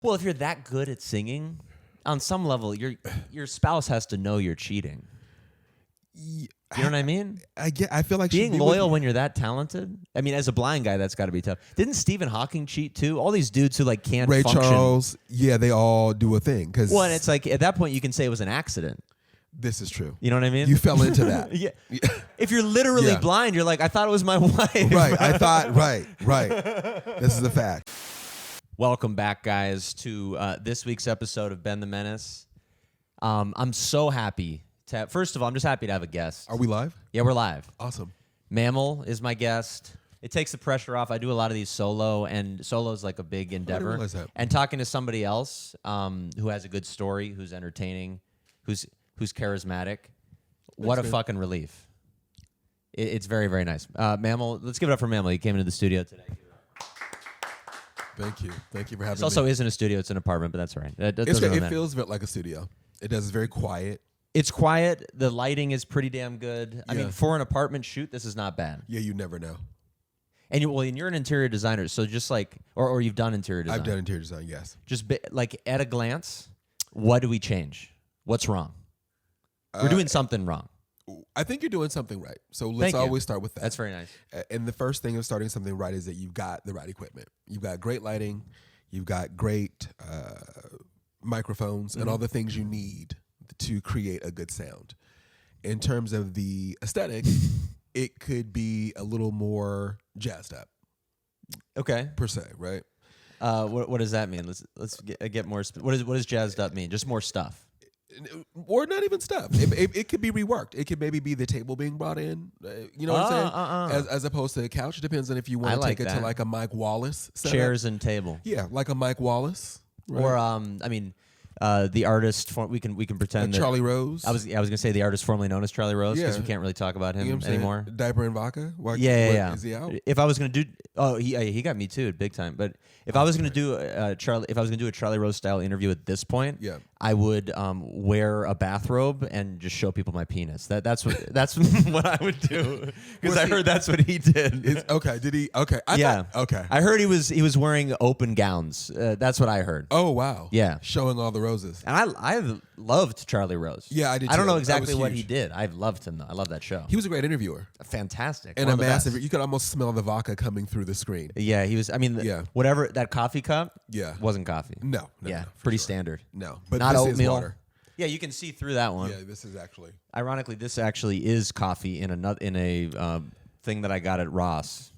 Well, if you're that good at singing, on some level, your spouse has to know you're cheating. You know what I mean? I feel like being loyal when you're that talented. I mean, as a blind guy, that's got to be tough. Didn't Stephen Hawking cheat too? All these dudes who like can't Ray function. Charles, yeah, they all do a thing. Well, and it's like at that point you can say it was an accident. This is true. You know what I mean? You fell into that. Yeah. If you're literally blind, you're like, I thought it was my wife. Right. I thought. Right. This is a fact. Welcome back, guys, to this week's episode of Ben the Menace. I'm so happy. First of all, I'm just happy to have a guest. Are we live? Yeah, we're live. Awesome. Mammal is my guest. It takes the pressure off. I do a lot of these solo, and solo is like a big endeavor. I didn't realize that. And talking to somebody else who has a good story, who's entertaining, who's charismatic, what a fucking relief. It's very, very nice. Mammal, let's give it up for Mammal. He came into the studio today. Thank you. Thank you for having me. This also isn't a studio. It's an apartment, but that's all right. It feels a bit like a studio. It does. It's very quiet. It's quiet. The lighting is pretty damn good. I mean, for an apartment shoot, this is not bad. Yeah, you never know. And you're an interior designer, so just like, or you've done interior design. I've done interior design, yes. Just like at a glance, what do we change? What's wrong? We're doing something wrong. I think you're doing something right. So let's always start with that. That's very nice. And the first thing of starting something right is that you've got the right equipment. You've got great lighting. You've got great microphones and all the things you need to create a good sound. In terms of the aesthetic, it could be a little more jazzed up. Okay. Per se, right? What does that mean? Let's get more. What does jazzed up mean? Just more stuff. Or not even stuff. It could be reworked. It could maybe be the table being brought in. You know what I'm saying? As opposed to a couch. It depends on if you want to take it to like a Mike Wallace setup. Chairs and table. Yeah, like a Mike Wallace. Right? Or the artist. We can pretend like Charlie Rose. I was gonna say the artist formerly known as Charlie Rose because we can't really talk about him anymore. Diaper and vodka. Yeah. Is he out? If I was gonna do, he got me too big time. But if I was gonna do a Charlie Rose style interview at this point, I would wear a bathrobe and just show people my penis. That's what I would do because I heard that's what he did. Okay, did he? Okay, okay. I heard he was wearing open gowns. That's what I heard. Oh wow. Yeah, showing all the roses. And I loved Charlie Rose. Yeah, I did. I don't know exactly what he did. I loved him though. I love that show. He was a great interviewer. Fantastic. And a massive. You could almost smell the vodka coming through the screen. Yeah, he was. I mean, whatever that coffee cup. Yeah, wasn't coffee. No. Pretty standard. No, but not this oatmeal. Is water. Yeah, you can see through that one. Yeah, this is actually. Ironically, this actually is coffee in a thing that I got at Ross.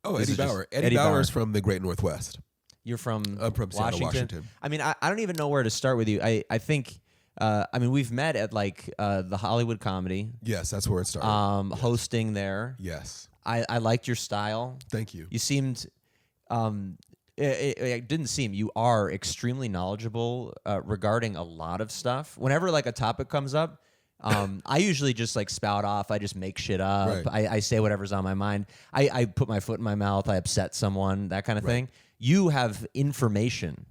Oh, Eddie Bauer. Eddie Bauer is from the Great Northwest. You're from Seattle, Washington. I mean, I don't even know where to start with you. I think, we've met at like the Hollywood Comedy. Yes, that's where it started. Hosting there. Yes. I liked your style. Thank you. You seemed, it didn't seem, you are extremely knowledgeable regarding a lot of stuff. Whenever like a topic comes up, I usually just like spout off. I just make shit up. Right. I say whatever's on my mind. I put my foot in my mouth. I upset someone, that kind of thing. You have information.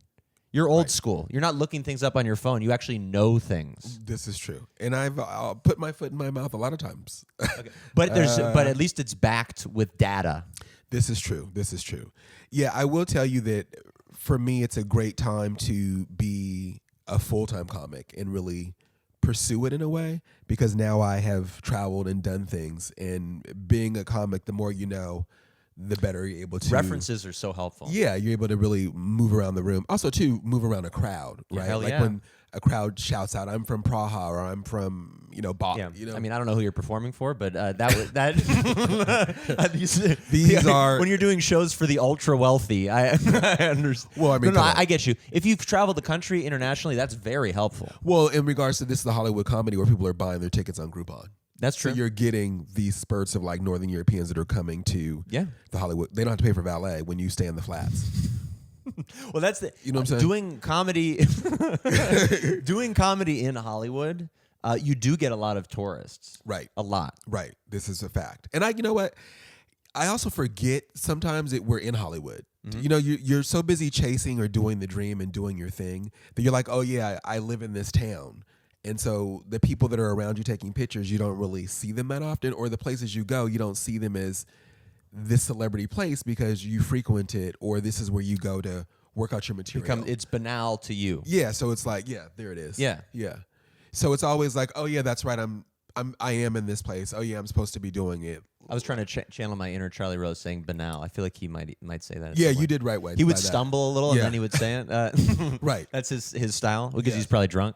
You're old school. You're not looking things up on your phone. You actually know things. This is true, and I'll put my foot in my mouth a lot of times. Okay. But but at least it's backed with data. This is true. Yeah, I will tell you that for me, it's a great time to be a full-time comic and really pursue it in a way, because now I have traveled and done things, and being a comic, the more you know, the better you're able to. References are so helpful. Yeah, you're able to really move around the room. Also, too, move around a crowd, right? Hell like when a crowd shouts out, "I'm from Praha," or "I'm from Bach." Yeah. You know? I mean, I don't know who you're performing for, but these are when you're doing shows for the ultra wealthy. I understand. Well, I mean, I get you. If you've traveled the country internationally, that's very helpful. Well, in regards to this is the Hollywood Comedy where people are buying their tickets on Groupon. That's true. So you're getting these spurts of like Northern Europeans that are coming to the Hollywood. They don't have to pay for valet when you stay in the flats. Well, that's the you know what I'm saying? Doing comedy in Hollywood. You do get a lot of tourists. Right. A lot. Right. This is a fact. And you know what? I also forget sometimes that we're in Hollywood. Mm-hmm. You're so busy chasing or doing the dream and doing your thing that you're like, oh yeah, I live in this town. And so the people that are around you taking pictures, you don't really see them that often, or the places you go, you don't see them as this celebrity place because you frequent it, or this is where you go to work out your material. It's banal to you. Yeah, so it's like, yeah, there it is. Yeah. Yeah. So it's always like, oh yeah, that's right. I am in this place. Oh yeah, I'm supposed to be doing it. I was trying to channel my inner Charlie Rose saying banal. I feel like he might say that. Yeah, you did right way. He would stumble a little and then he would say it. Right. That's his style because he's probably drunk.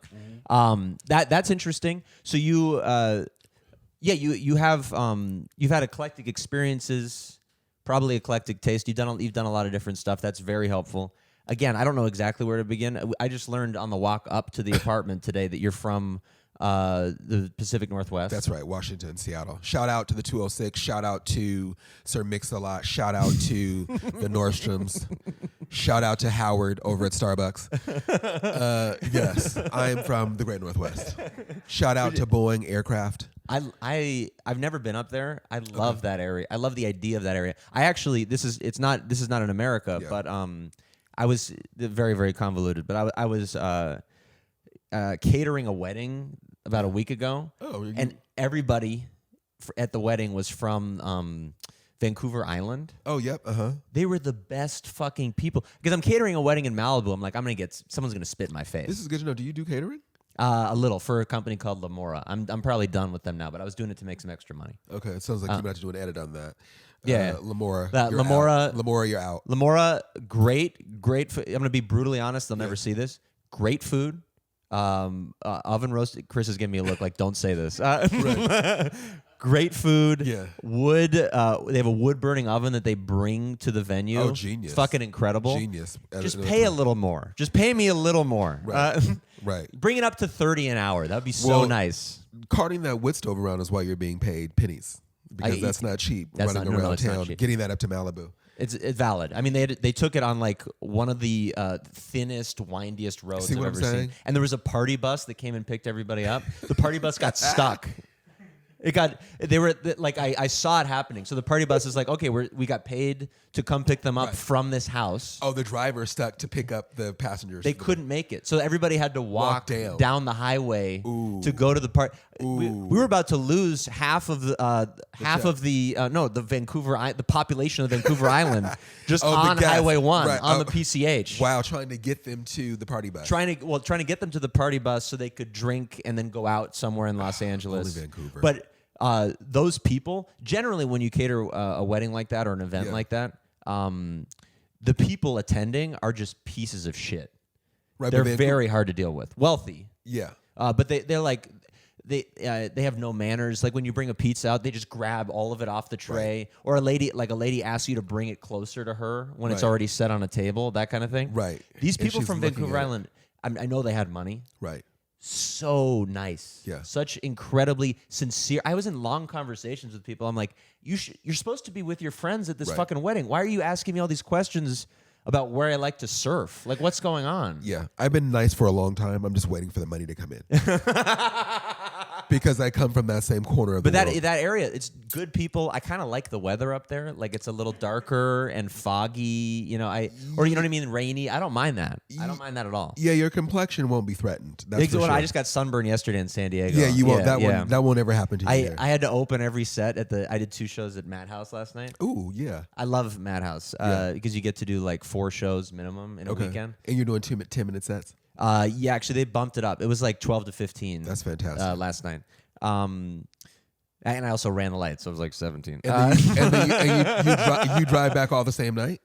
Mm-hmm. That's interesting. So you have you've had eclectic experiences, probably eclectic taste. You've done a lot of different stuff. That's very helpful. Again, I don't know exactly where to begin. I just learned on the walk up to the apartment today that you're from the Pacific Northwest. That's right, Washington, Seattle. Shout out to the 206. Shout out to Sir Mix-a-Lot. Shout out to the Nordstroms. Shout out to Howard over at Starbucks. Yes, I am from the Great Northwest. Shout out to Boeing Aircraft. I've never been up there. I love that area. I love the idea of that area. I actually this is not in America, but I was very, very convoluted. But I was catering a wedding about a week ago, and everybody at the wedding was from Vancouver Island. Oh, yep, They were the best fucking people. Because I'm catering a wedding in Malibu. I'm like, someone's gonna spit in my face. This is good to know. Do you do catering? A little for a company called Lamora. I'm probably done with them now, but I was doing it to make some extra money. Okay, it sounds like you're about to do an edit on that. Yeah, Lamora. Lamora, you're out. Lamora, great food. I'm gonna be brutally honest. They'll never see this. Great food. Oven roasted. Chris is giving me a look like, don't say this. Great food. Yeah. Wood. They have a wood burning oven that they bring to the venue. Oh, genius. Fucking incredible. Genius. Just pay a little more. Just pay me a little more. Right. Right. Bring it up to $30 an hour. That would be so nice. Carting that wood stove around is why you're being paid pennies. Because that's not cheap. Running around town, getting that up to Malibu. It's valid. I mean, they took it on like one of the thinnest, windiest roads I've ever seen. And there was a party bus that came and picked everybody up. The party bus got stuck. I saw it happening. So the party bus is like, okay, we got paid to come pick them up from this house. Oh, the driver stuck to pick up the passengers. They couldn't make it. So everybody had to walk down the highway to go to the party. We were about to lose half of the population of Vancouver Island just on Highway 1 on the PCH. Wow, trying to get them to the party bus. Trying to get them to the party bus so they could drink and then go out somewhere in Los Angeles. Only Vancouver. But those people, generally when you cater a wedding like that or an event like that, the people attending are just pieces of shit. Right, they're very hard to deal with. Wealthy. Yeah. But they're like, they have no manners. Like when you bring a pizza out, they just grab all of it off the tray. Right. Or a lady asks you to bring it closer to her when it's already set on a table, that kind of thing. Right. These people from Vancouver Island, I know they had money. Right. So nice. Yeah. Such incredibly sincere. I was in long conversations with people. I'm like, you're supposed to be with your friends at this fucking wedding. Why are you asking me all these questions about where I like to surf? Like, what's going on? Yeah. I've been nice for a long time. I'm just waiting for the money to come in. Because I come from that same corner of the world. But that area, it's good people. I kind of like the weather up there. Like it's a little darker and foggy, you know what I mean, rainy. I don't mind that. I don't mind that at all. Yeah, your complexion won't be threatened. That's for sure. I just got sunburned yesterday in San Diego. Yeah, you won't. That won't ever happen to you. I had to open every set I did 2 shows at Madhouse last night. Ooh, yeah. I love Madhouse because you get to do like 4 shows minimum in a weekend. And you're doing 10-minute sets? Yeah, actually they bumped it up. It was like 12 to 15. That's fantastic. Last night. And I also ran the lights, so it was like 17. And you drive back all the same night?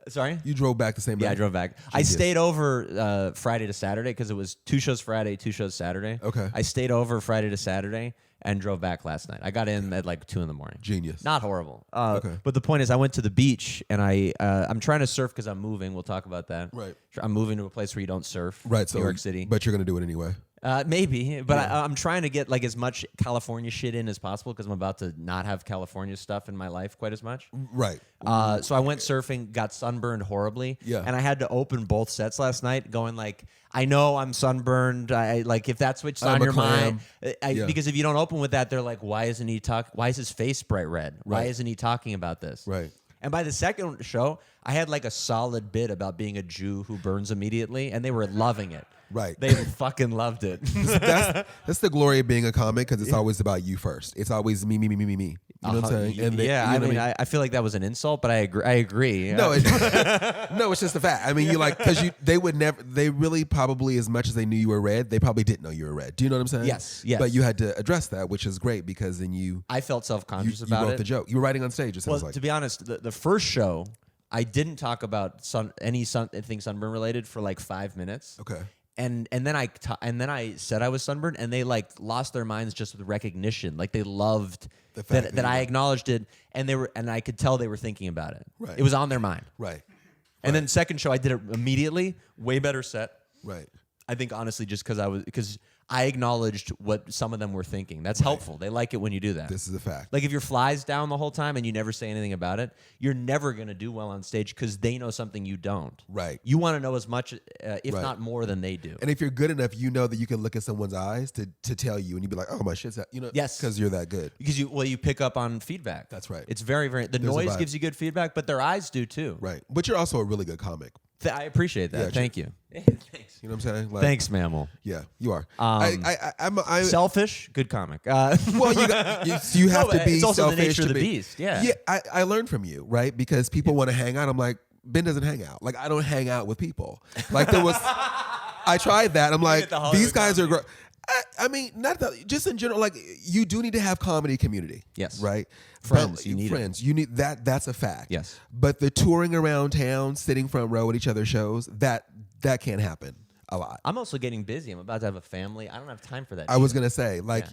Sorry? You drove back the same night? Yeah, I drove back. Genius. I stayed over Friday to Saturday because it was 2 shows Friday, 2 shows Saturday. Okay. I stayed over Friday to Saturday and drove back last night. I got in at like 2 in the morning. Genius. Not horrible. Okay. But the point is I went to the beach and I'm trying to surf because I'm moving. We'll talk about that. Right. I'm moving to a place where you don't surf. Right. New York City. But you're going to do it anyway. Maybe, but I'm trying to get like as much California shit in as possible because I'm about to not have California stuff in my life quite as much. Right. So I went surfing, got sunburned horribly. Yeah. And I had to open both sets last night going like, I know I'm sunburned. Like if that's what's on your mind. Because if you don't open with that, they're like, why isn't he why is his face bright red? Why isn't he talking about this? Right. And by the second show, I had like a solid bit about being a Jew who burns immediately, and they were loving it. Right. They fucking loved it. That's the glory of being a comic, because it's always about you first. It's always me. You know what I'm saying? And I feel like that was an insult, but I agree. No, no, it's just a fact. I mean, they would never. They really probably, as much as they knew you were red, they probably didn't know you were red. Do you know what I'm saying? Yes. But you had to address that, which is great, because then I felt self-conscious you about wrote it. the joke. You were writing on stage. It sounds like. To be honest, the first show, I didn't talk about anything sunburn related for like 5 minutes. Okay. And then I said I was sunburned, and they like lost their minds just with recognition. Like they loved the fact that I acknowledged it, and I could tell they were thinking about it. Right. It was on their mind. Right. And then second show, I did it immediately. Way better set. Right. I think honestly, just because I acknowledged what some of them were thinking. That's helpful. They like it when you do that. This is a fact. Like if your fly's down the whole time and you never say anything about it, you're never going to do well on stage because they know something you don't. Right. You want to know as much, if not more, than they do. And if you're good enough, you know that you can look at someone's eyes to tell you, and you'd be like, "Oh, my shit's that," Yes, because you're that good. Because you pick up on feedback. That's right. It's very the There's noise gives you good feedback, but their eyes do too. Right. But you're also a really good comic. I appreciate that. Yeah, Thank you. Thanks. You know what I'm saying? Like, Thanks, Mammal. Yeah, you are. I'm selfish. Good comic. Well, you have to be it's also selfish the nature to of the be. beast. Yeah. Yeah. I learned from you, right? Because people want to hang out. I'm like, Ben doesn't hang out. Like, I don't hang out with people. Like there was. I tried that. I'm like, these guys are great. I mean, not that, just in general, like you do need to have comedy community. Yes. Right? Friends. You need friends. You need that. That's a fact. Yes. But the touring around town, sitting front row at each other's shows, that can't happen a lot. I'm also getting busy. I'm about to have a family. I don't have time for that. I was gonna say, like,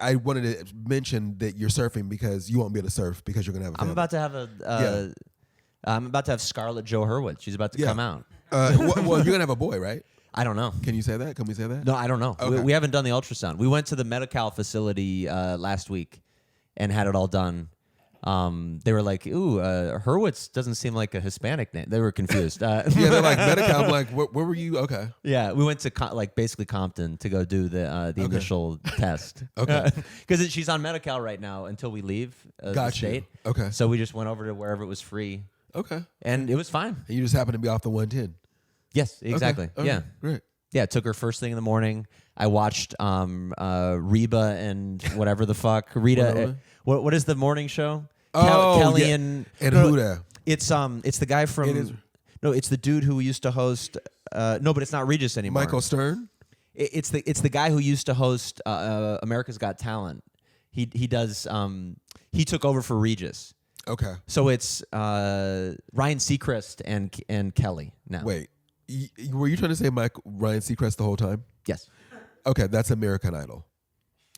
I wanted to mention that you're surfing because you won't be able to surf because you're gonna have a family. I'm about to have Scarlett Jo Herwitz. She's about to come out. Well, you're gonna have a boy, right? I don't know. Can you say that? Can we say that? No, I don't know. Okay. We haven't done the ultrasound. We went to the Medi-Cal facility last week and had it all done. They were like, "Ooh, Herwitz doesn't seem like a Hispanic name." They were confused. Yeah, they're like Medi-Cal. I'm like, where were you? Okay. Yeah, we went to basically Compton to go do the initial test. Okay. Because she's on Medi-Cal right now until we leave the state. Okay. So we just went over to wherever it was free. Okay. And it was fine. And you just happened to be off the 110. Yes, exactly. Okay. Yeah. Great. Yeah, it took her first thing in the morning. I watched Reba and whatever the fuck. Rita. What is the morning show? Kelly and Huda. It's the guy from. It's the dude who used to host. No, but it's not Regis anymore. Michael Stern. It's the guy who used to host America's Got Talent. He does. He took over for Regis. Okay. So it's Ryan Seacrest and Kelly now. Wait, were you trying to say Ryan Seacrest the whole time? Yes. Okay, that's American Idol.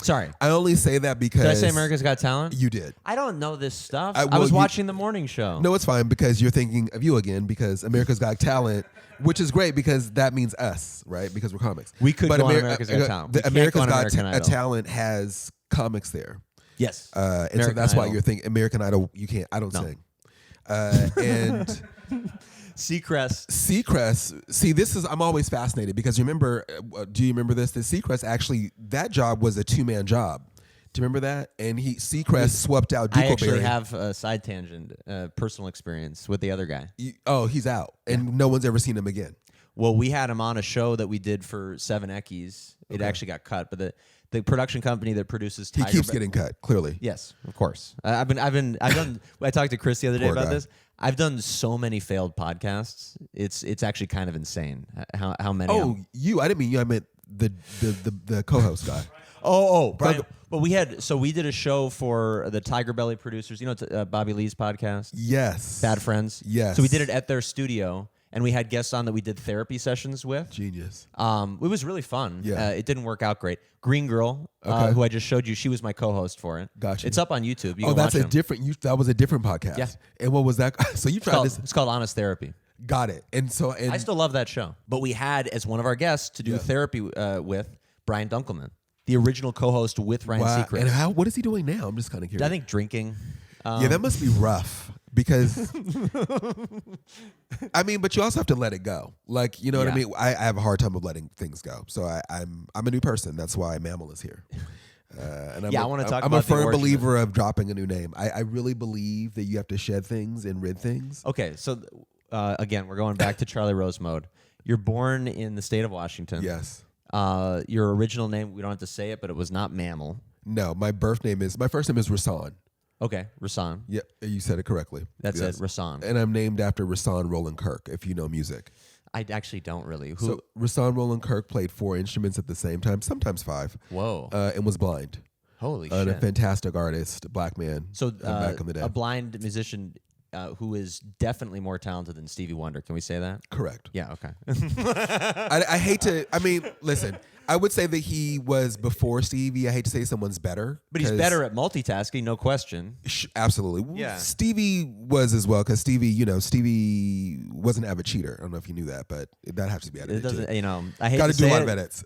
Sorry. I only say that because... Did I say America's Got Talent? You did. I don't know this stuff. I was watching the morning show. No, it's fine because you're thinking of you again because America's Got Talent, which is great because that means us, right? Because we're comics. We could go on America's Got Talent. America's Got Talent has comics there. Yes. And so that's why you're thinking American Idol, you can't... I don't sing. And... Seacrest. See, I'm always fascinated because remember, do you remember this? The Seacrest actually, that job was a 2-man job. Do you remember that? And Seacrest swept out Duke. I actually have a side tangent, personal experience with the other guy. He's out, and no one's ever seen him again. Well, we had him on a show that we did for Seven Eckies. It actually got cut, but the production company that produces He keeps getting cut, clearly. Yes, of course. I've done. I talked to Chris the other day Poor about guy. this. I've done so many failed podcasts. It's actually kind of insane how many. Oh, you? I didn't mean you. I meant the co-host guy. Oh, Brian. But we did a show for the Tiger Belly producers. You know, Bobby Lee's podcast. Yes. Bad Friends. Yes. So we did it at their studio. And we had guests on that we did therapy sessions with. Genius. It was really fun. Yeah. It didn't work out great. Green Girl, who I just showed you, she was my co-host for it. Gotcha. It's up on YouTube. You can that's watch a them. different. That was a different podcast. Yeah. And what was that? So you tried this? It's called Honest Therapy. Got it. And so I still love that show. But we had as one of our guests to do therapy with Brian Dunkelman, the original co-host with Ryan Seacrest. And what is he doing now? I'm just kind of curious. I think drinking. Yeah, that must be rough because I mean, but you also have to let it go. Like, you know what I mean? I have a hard time of letting things go. So I'm a new person. That's why Mammal is here. And I want to talk I'm about a firm the origin believer of dropping a new name. I really believe that you have to shed things and rid things. Okay, so again, we're going back to Charlie Rose mode. You're born in the state of Washington. Yes. Your original name, we don't have to say it, but it was not Mammal. No, my first name is Rasan. Okay, Rasan. Yep, you said it correctly. That's Yes. it, Rasan. And I'm named after Rasan Roland Kirk, if you know music. I actually don't really. So Rasan Roland Kirk played 4 instruments at the same time, sometimes 5. Whoa. And was blind. Holy And shit. a fantastic artist, black man. So back in the day. a blind musician who is definitely more talented than Stevie Wonder. Can we say that? Correct. Yeah, okay. I hate to, listen, I would say that he was before Stevie. I hate to say someone's better. But he's better at multitasking, no question. Absolutely. Yeah. Stevie was as well, because Stevie was an avid cheater. I don't know if you knew that, but that has to be edited It doesn't, too. I hate Got to to do a say lot it. of edits.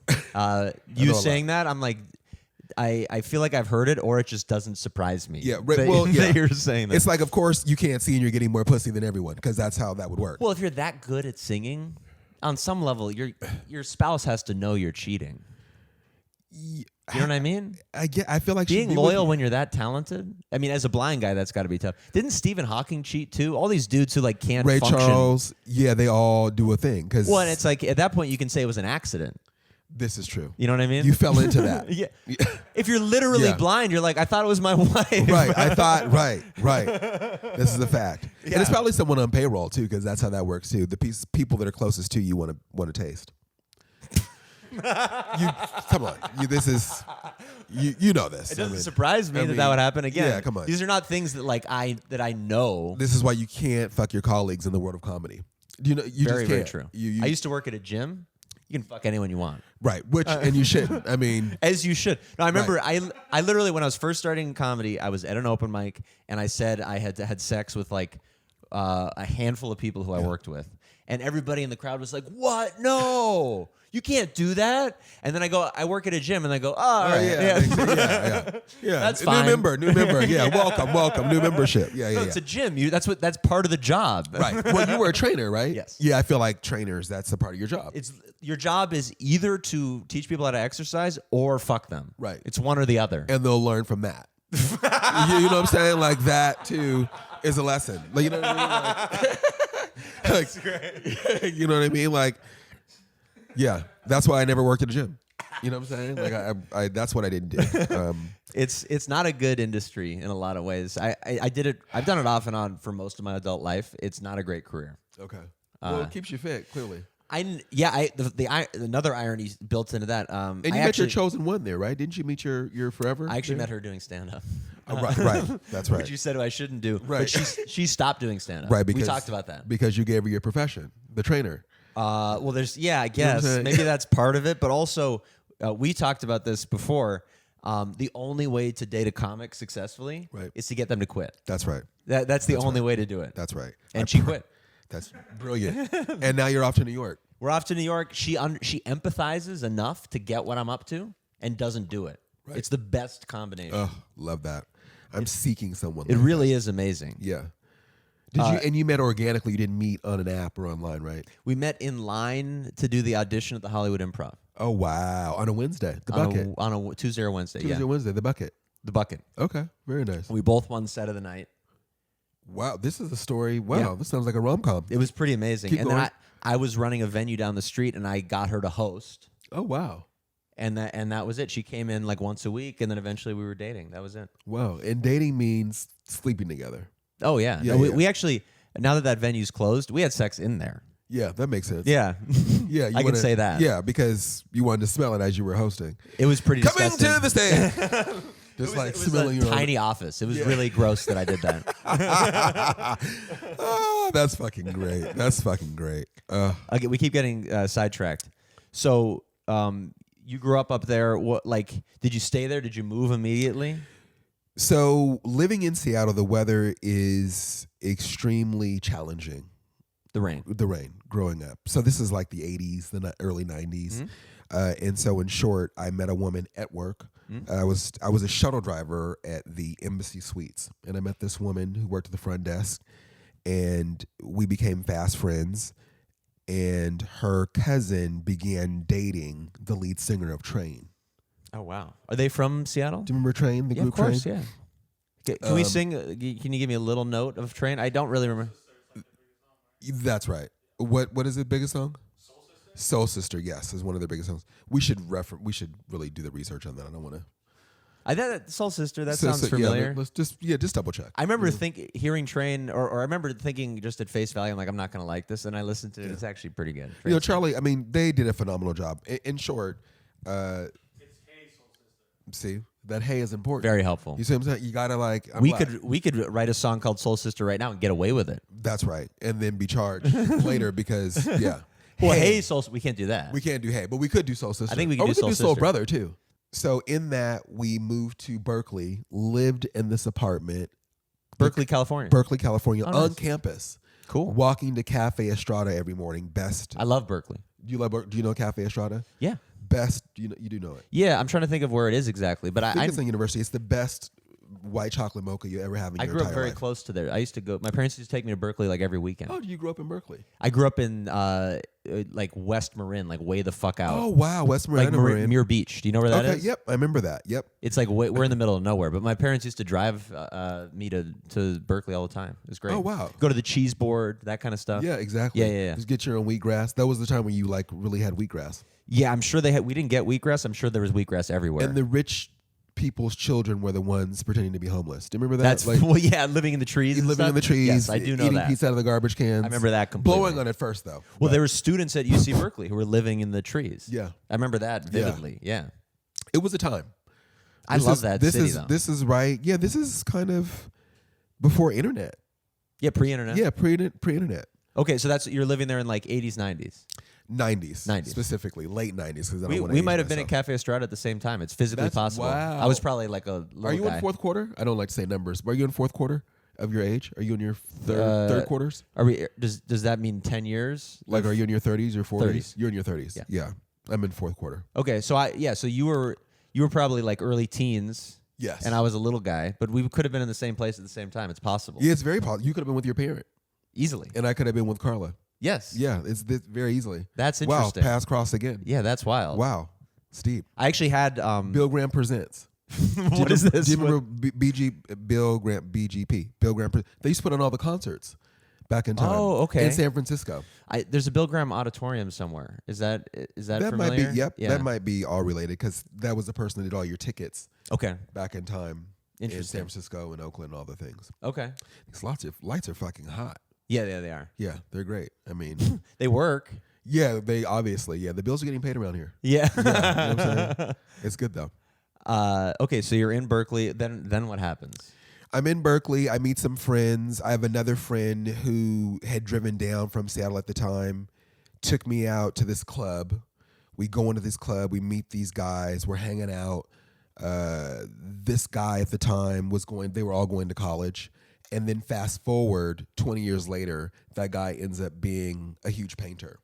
You saying that, I'm like, I feel like I've heard it, or it just doesn't surprise me. Yeah, that, that you're saying that. It's like, of course, you can't see and you're getting more pussy than everyone, because that's how that would work. Well, if you're that good at singing, on some level, your spouse has to know you're cheating. You know what I mean? I feel like Being loyal when you're that talented. I mean, as a blind guy, that's got to be tough. Didn't Stephen Hawking cheat too? All these dudes who can't Ray function. Charles, yeah, they all do a thing. Well, and it's like at that point you can say it was an accident. This is true. You know what I mean? You fell into that. Yeah. If you're literally Yeah. blind, you're like, I thought it was my wife. Right. I thought, right. This is a fact. Yeah. And it's probably someone on payroll too, because that's how that works too. The people that are closest to you want to taste. Come on. You know this. It doesn't surprise me that would happen again. Yeah, come on. These are not things that I know. This is why you can't fuck your colleagues in the world of comedy. You know, you Very, just very can't. true. You I used to work at a gym. You can fuck anyone you want. right, which and you shouldn't. I mean, As you should. No, I remember I literally, when I was first starting comedy, I was at an open mic and I said I had sex with a handful of people who I worked with. And everybody in the crowd was like, "What? No, you can't do that." And then I work at a gym, and I go, "Oh, all right, yeah. That's New fine. member. Yeah, welcome, new membership. Yeah. It's a gym. That's part of the job. Right. Well, you were a trainer, right? Yes. Yeah, I feel like trainers, that's a part of your job. It's your job is either to teach people how to exercise or fuck them. Right. It's one or the other. And they'll learn from that. you know what I'm saying? Like that too is a lesson. Like, you know what I mean? That's great. You know what I mean? Like, yeah, that's why I never worked at a gym. You know what I'm saying? Like, I that's what I didn't do. It's not a good industry in a lot of ways. I did it. I've done it off and on for most of my adult life. It's not a great career. Okay. Well, it keeps you fit, clearly. Another irony built into that. And you met your chosen one there, right? Didn't you meet your forever? I actually there? met her doing stand up. Oh, right. That's right. Which you said I shouldn't do. Right. But she stopped doing stand up. Right, we because talked about that. Because you gave her your profession, the trainer. Well, I know guess what I'm saying? maybe that's part of it, but also we talked about this before. The only way to date a comic successfully is to get them to quit. That's right. That's the only way to do it. That's right. And she quit. That's brilliant. And now you're off to New York. We're off to New York. She empathizes enough to get what I'm up to and doesn't do it. Right. It's the best combination. Oh, love that. I'm seeking someone. It like really that. is amazing. Yeah. Did you? And you met organically. You didn't meet on an app or online, right? We met in line to do the audition at the Hollywood Improv. Oh wow! On a Wednesday, the bucket. On a Tuesday or Wednesday. Tuesday or Wednesday, the bucket. The bucket. Okay, very nice. We both won set of the night. Wow, this is a story. Wow, Yeah. this sounds like a rom-com. It was pretty amazing. Keep and going. then I was running a venue down the street, and I got her to host. Oh wow, And that was it. She came in once a week, and then eventually we were dating. That was it. wow. And dating means sleeping together. Oh yeah. Yeah, No, yeah. we actually, now that venue's closed, we had sex in there. Yeah, that makes sense. Yeah. Yeah, you I can say that. Yeah, because you wanted to smell it as you were hosting. It was pretty Coming disgusting. to the stage. Just like It was smelling a your tiny office. It was really gross that I did that. Oh, that's fucking great. That's fucking great. Okay, we keep getting sidetracked. So, you grew up there. What, did you stay there? Did you move immediately? So living in Seattle, the weather is extremely challenging. The rain. The rain growing up. So this is like the 80s, the early 90s. Mm-hmm. And so in short, I met a woman at work. I was a shuttle driver at the Embassy Suites. And I met this woman who worked at the front desk. And we became fast friends. And her cousin began dating the lead singer of Train. Oh wow. Are they from Seattle? Do you remember Train? The Yeah, group of course. Train. Yeah. Can we sing? Can you give me a little note of Train? I don't really remember. That's right. What is the biggest song? Soul Sister, yes, is one of their biggest songs. We should really do the research on that. I don't want to. I thought Soul Sister. That sounds familiar. Yeah, let's just double check. I remember hearing Train, or I remember thinking just at face value, I'm like, I'm not gonna like this, and I listened to it. It's actually pretty good. You know, Charlie. I mean, they did a phenomenal job. In short, It's Hey Soul Sister. see that hey is important. Very helpful. You see what I'm saying? You gotta like. We could write a song called Soul Sister right now and get away with it. That's right, and then be charged later because yeah. Well, hey Soul, we can't do that. We can't do hey, but we could do Soul Sister. I think we or could do we Soul Soul Sister. Brother too. So in that, we moved to Berkeley, lived in this apartment, Berkeley, California. Berkeley, California, Oh, nice. on campus. Cool. Walking to Cafe Estrada every morning. Best. I love Berkeley. Do you know Cafe Estrada? Yeah. Best. You do know it. Yeah, I'm trying to think of where it is exactly, but I think it's in university. It's the best white chocolate mocha you ever have in I your grew up entire very life. close to there. I used to go. My parents used to take me to Berkeley like every weekend. Oh, you grew up in Berkeley? I grew up in like West Marin, like way the fuck out. Oh wow, West like Marin. Muir Beach. Do you know where that Okay, is? yep, I remember that. Yep. It's like we're in the middle of nowhere, but my parents used to drive me to Berkeley all the time. It was great. Oh, wow. Go to the cheese board, that kind of stuff. Yeah, exactly. Yeah. Just get your own wheatgrass. That was the time when you like really had wheatgrass. Yeah, I'm sure they had. We didn't get wheatgrass. I'm sure there was wheatgrass everywhere. And the rich people's children were the ones pretending to be homeless. Do you remember that? That's well, yeah, living in the trees. and living in stuff. the trees. Yes, I do know eating that. pizza out of the garbage cans. I remember that completely. Blowing on it first though. Well, there were students at UC Berkeley who were living in the trees. Yeah. I remember that vividly. Yeah. It was a time. I love that city though. This is right. Yeah, this is kind of before internet. Yeah, pre-internet. Yeah, pre-internet. Okay, so you're living there in like 80s, 90s. 90s specifically, late 90s. Because We might have been at Cafe Estrada at the same time. It's physically possible. Wow. I was probably like a little Are you guy. in fourth quarter? I don't like to say numbers, but are you in fourth quarter of your age? Are you in your third quarters? Are we? Does that mean 10 years? Like, are you in your 30s or 40s? 30s. You're in your 30s. Yeah. I'm in fourth quarter. Okay, so so you were probably like early teens. Yes. And I was a little guy, but we could have been in the same place at the same time. It's possible. Yeah, it's very possible. You could have been with your parent, Easily. and I could have been with Carla. Yes. Yeah, it's very easily. That's interesting. Wow, paths cross again. Yeah, that's wild. Wow, steep. I actually had Bill Graham presents. what is this? Do you remember Bill Graham BGP? Bill Graham. They used to put on all the concerts back in time. Oh, okay. In San Francisco. There's a Bill Graham auditorium somewhere. Is that That familiar? might be. Yep. Yeah. That might be all related because that was the person that did all your tickets Okay. back in time. In San Interesting. Francisco and Oakland and all the things. Okay. These lights are fucking hot. Yeah, they are. Yeah, they're great. I mean, They work. yeah, they obviously, yeah, the bills are getting paid around here. Yeah. Yeah, you know what I'm saying? It's good though. Okay, so you're in Berkeley. Then what happens? I'm in Berkeley. I meet some friends. I have another friend who had driven down from Seattle at the time, took me out to this club. We go into this club. We meet these guys. We're hanging out. This guy at the time they were all going to college. And then fast forward 20 years later, that guy ends up being a huge painter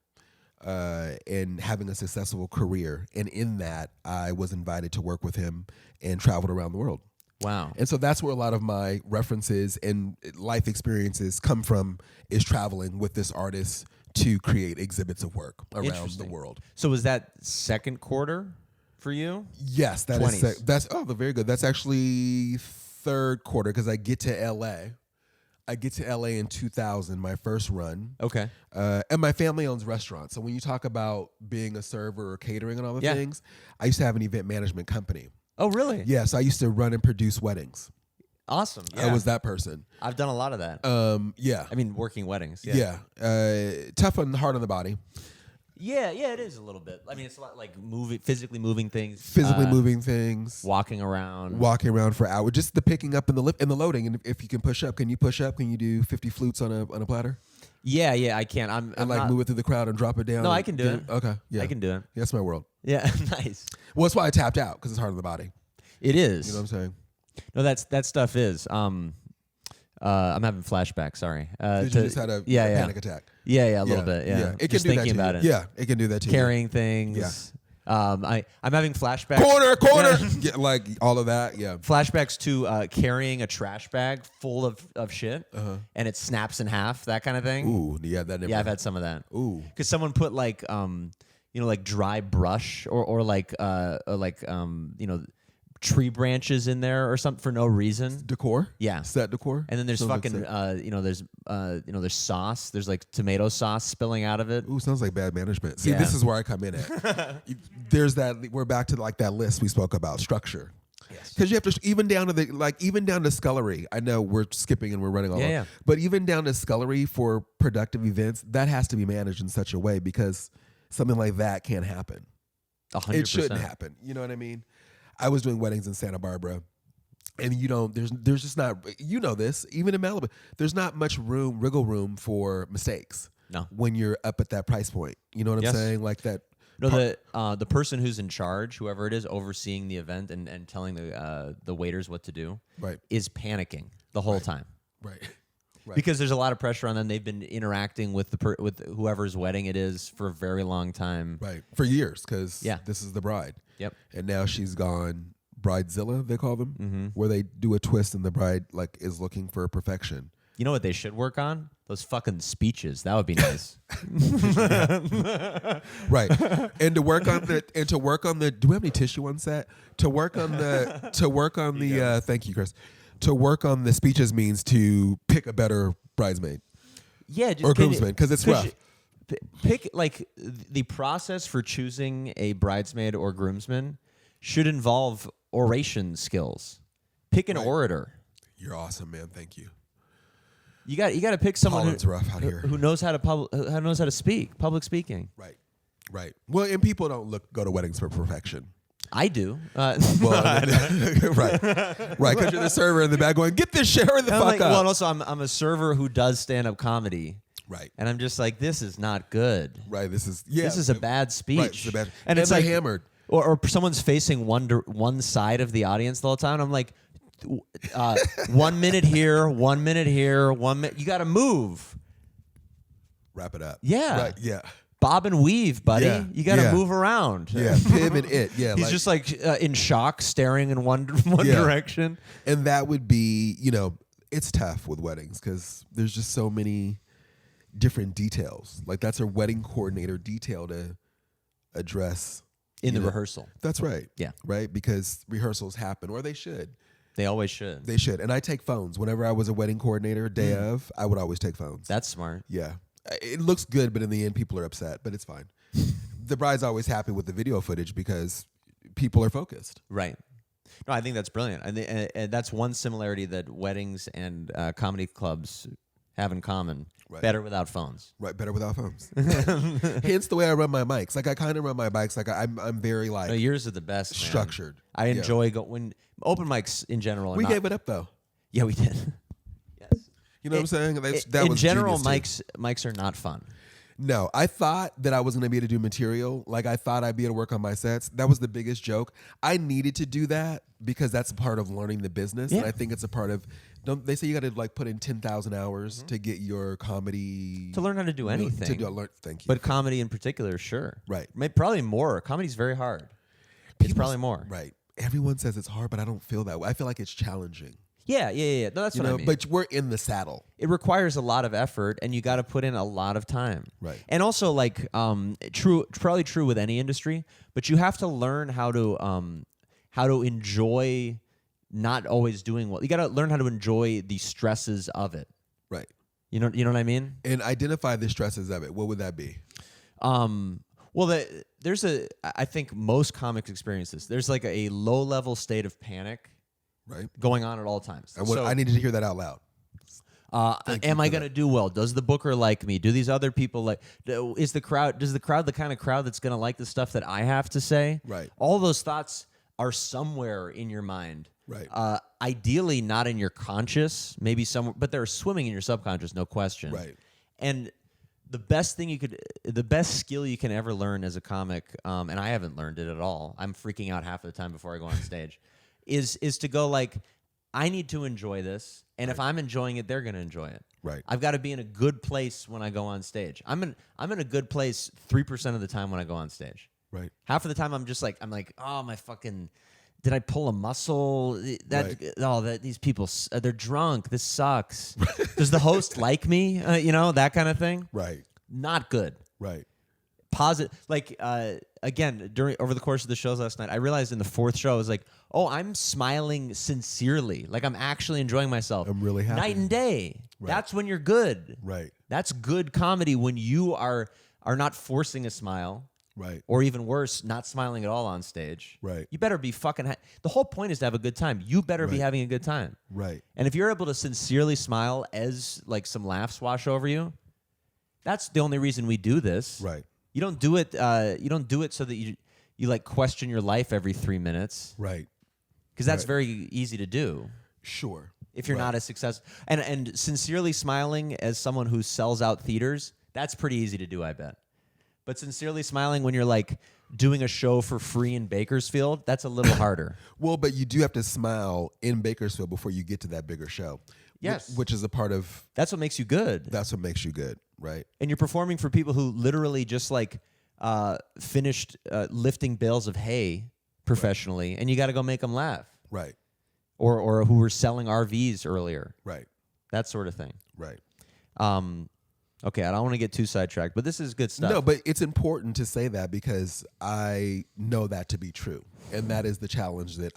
and having a successful career. And in that, I was invited to work with him and traveled around the world. Wow. And so that's where a lot of my references and life experiences come from, is traveling with this artist to create exhibits of work around the Interesting. world. So was that second quarter for you? Yes, that 20s. is. Very good. That's actually third quarter because I get to LA. I get to LA in 2000, my first run. Okay. And my family owns restaurants. So when you talk about being a server or catering and all the Yeah. things, I used to have an event management company. Oh, really? Yes, I used to run and produce weddings. Awesome. Yeah. I was that person. I've done a lot of that. Yeah. I mean, working weddings. Yeah. Tough on the heart on the body. Yeah, it is a little bit. I mean, it's a lot like physically moving things. Physically moving things. Walking around. Walking around for hours. Just the picking up and the lift and the loading. And if you can push up, can you push up? Can you do 50 flutes on a platter? Yeah, I can. I'm And not, move it through the crowd and drop it down? No, and I can do get it. Okay. Yeah. I can do it. Yeah, that's my world. Yeah, nice. Well, that's why I tapped out, because it's hard on the body. It is. You know what I'm saying? No, that stuff is. I'm having flashbacks. Sorry. You just had a panic attack. Yeah, a little bit. Yeah, It can just do that thinking to you. about it. Yeah, it can do that to Carrying things. Yeah. I'm having flashbacks. you. Corner. Yeah, like all of that. Yeah. Flashbacks to carrying a trash bag full of shit, and it snaps in half. That kind of thing. Ooh, yeah, that never. Yeah, I've had some of that. Ooh. Because someone put like like dry brush or like tree branches in there or something for no reason. Decor? Yeah. Set decor? And then there's Sounds like there's sauce. There's like tomato sauce spilling out of it. Ooh, sounds like bad management. See, Yeah. this is where I come in at. There's that. We're back to like that list we spoke about, structure. Yes. Because you have to even down to scullery. I know we're skipping and we're running all over. Yeah. But even down to scullery for productive events, that has to be managed in such a way because something like that can't happen. 100%. It shouldn't happen. You know what I mean? I was doing weddings in Santa Barbara, and there's just not, this, even in Malibu, there's not much wiggle room for mistakes. No. When you're up at that price point. You know what I'm saying? Like that. No, the person who's in charge, whoever it is, overseeing the event and telling the waiters what to do, Right. is panicking the whole time. Right. Right. Because there's a lot of pressure on them. They've been interacting with with whoever's wedding it is for a very long time. Right. For years, because Yeah. this is the bride. Yep. And now she's gone Bridezilla, they call them, Mm-hmm. where they do a twist and the bride like is looking for perfection. You know what they should work on? Those fucking speeches. That would be nice. Right. And to work on the do we have any tissue on set? To work on the thank you, Chris. To work on the speeches means to pick a better bridesmaid Yeah, or groomsman because it's rough. Pick like the process for choosing a bridesmaid or groomsman should involve oration skills. Pick an orator. You're awesome, man. Thank you. You got to pick someone Pollen's rough out here. who knows how to speak, public speaking. Right. Right. Well, and people don't go to weddings for perfection. I do. Well, right. Right. Because you're the server in the back going, get this shit, hurry the fuck up. Well, and also I'm a server who does stand-up comedy. Right. And I'm just like, this is not good. Right. This is a bad speech. Right, it's a bad, and it's they're like hammered. Or someone's facing one side of the audience the whole time. And I'm like, 1 minute here, 1 minute here, 1 minute. You got to move. Wrap it up. Yeah. Right. Yeah. Bob and weave, buddy. Yeah. You got to Yeah. move around. Yeah. Pivot it. Yeah. He's just like in shock, staring in one direction. And that would be, it's tough with weddings because there's just so many different details. Like that's a wedding coordinator detail to address In the rehearsal. That's right. Yeah. Right? Because rehearsals happen, or they should. They always should. They should. And I take phones. Whenever I was a wedding coordinator, day of, I would always take phones. That's smart. Yeah. It looks good, but in the end, people are upset, but it's fine. The bride's always happy with the video footage because people are focused. Right. No, I think that's brilliant. And that's one similarity that weddings and comedy clubs have in common. Right. Better without phones. Right, better without phones. Hence the way I run my mics. Like I kind of run my bikes. Like I'm very like No, yours are the best. Man. structured. I enjoy when open mics in general. We gave it up though. Yeah, we did. Yes. You know what I'm saying? That in was general, genius, mics are not fun. No, I thought that I was going to be able to do material. Like I thought I'd be able to work on my sets. That was the biggest joke. I needed to do that because that's a part of learning the business, and I think it's a part of. Don't they say you got to like put in 10,000 hours to get your comedy To learn how to do anything. Thank you. But comedy in particular, sure. Right. Probably more. Comedy's very hard. It's probably more. Right. Everyone says it's hard, but I don't feel that way. I feel like it's challenging. Yeah. No, that's what I mean. But we're in the saddle. It requires a lot of effort, and you got to put in a lot of time. Right. And also, like, probably true with any industry, but you have to learn how to enjoy not always doing well. You got to learn how to enjoy the stresses of it. Right. You know what I mean? And identify the stresses of it. What would that be? Well, I think most comics experience this. There's like a low-level state of panic Right. going on at all times. I needed to hear that out loud. Am I going to do well? Does the booker like me? Do these other people like? Does the crowd the kind of crowd that's going to like the stuff that I have to say? Right. All those thoughts are somewhere in your mind. Right. Ideally, not in your conscious, maybe somewhere, but they're swimming in your subconscious, no question. Right. And the best skill you can ever learn as a comic, and I haven't learned it at all. I'm freaking out half of the time before I go on stage. is to go like, I need to enjoy this, and if I'm enjoying it, they're going to enjoy it. Right. I've got to be in a good place when I go on stage. I'm in a good place 3% of the time when I go on stage. Right. Half of the time I'm like, oh my fucking, did I pull a muscle? These people, they're drunk. This sucks. Does the host like me? That kind of thing. Right. Not good. Right. positive. Like again, over the course of the shows last night, I realized in the fourth show, I was like, oh, I'm smiling sincerely. Like I'm actually enjoying myself. I'm really happy. Night and day. Right. That's when you're good. Right. That's good comedy when you are not forcing a smile. Right. Or even worse, not smiling at all on stage. Right. You better be fucking... the whole point is to have a good time. You better be Right. having a good time. Right. And if you're able to sincerely smile as like some laughs wash over you, that's the only reason we do this. Right. You don't do it. You don't do it so that you like question your life every 3 minutes. Right. Because that's Right. very easy to do. Sure. If you're not as successful. And sincerely smiling as someone who sells out theaters, that's pretty easy to do, I bet. But sincerely smiling when you're like doing a show for free in Bakersfield, that's a little harder. Well, but you do have to smile in Bakersfield before you get to that bigger show. Yes. Which is a part of... That's what makes you good. That's what makes you good, right? And you're performing for people who literally just like finished lifting bales of hay professionally, and you got to go make them laugh. Right. Or who were selling RVs earlier. Right. That sort of thing. Right. Okay, I don't want to get too sidetracked, but this is good stuff. No, but it's important to say that because I know that to be true. And that is the challenge that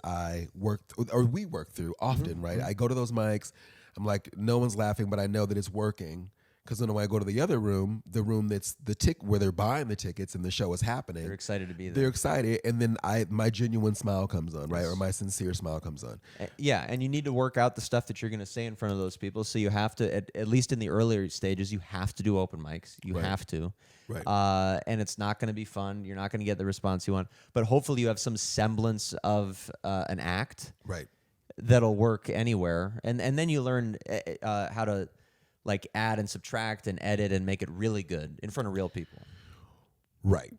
we work through often, right? I go to those mics, I'm like, no one's laughing, but I know that it's working. Because then when I go to the other room, the room that's where they're buying the tickets and the show is happening. They're excited to be there. They're excited, and then my genuine smile comes on, right? Or my sincere smile comes on. Yeah, and you need to work out the stuff that you're going to say in front of those people. So you have to, at least in the earlier stages, you have to do open mics. You Right. have to. Right. And it's not going to be fun. You're not going to get the response you want. But hopefully you have some semblance of an act Right. that'll work anywhere. And then you learn how to like add and subtract and edit and make it really good in front of real people. Right.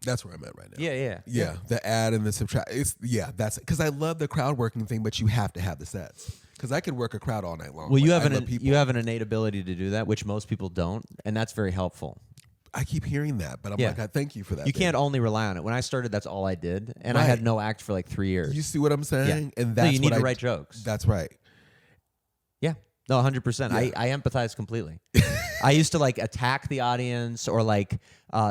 That's where I'm at right now. Yeah. The add and the subtract. That's because I love the crowd working thing, but you have to have the sets. Because I could work a crowd all night long. Well, you Like, have I love people. you have an innate ability to do that, which most people don't, and that's very helpful. I keep hearing that, but I'm Yeah. like, I thank you for that. You baby. can't only rely on it. When I started, that's all I did, and I Right. had no act for like 3 years. You see what I'm saying? Yeah. And No, that's you need what to I- write jokes. That's right. Yeah. No, 100%. Yeah. I empathize completely. I used to like attack the audience or like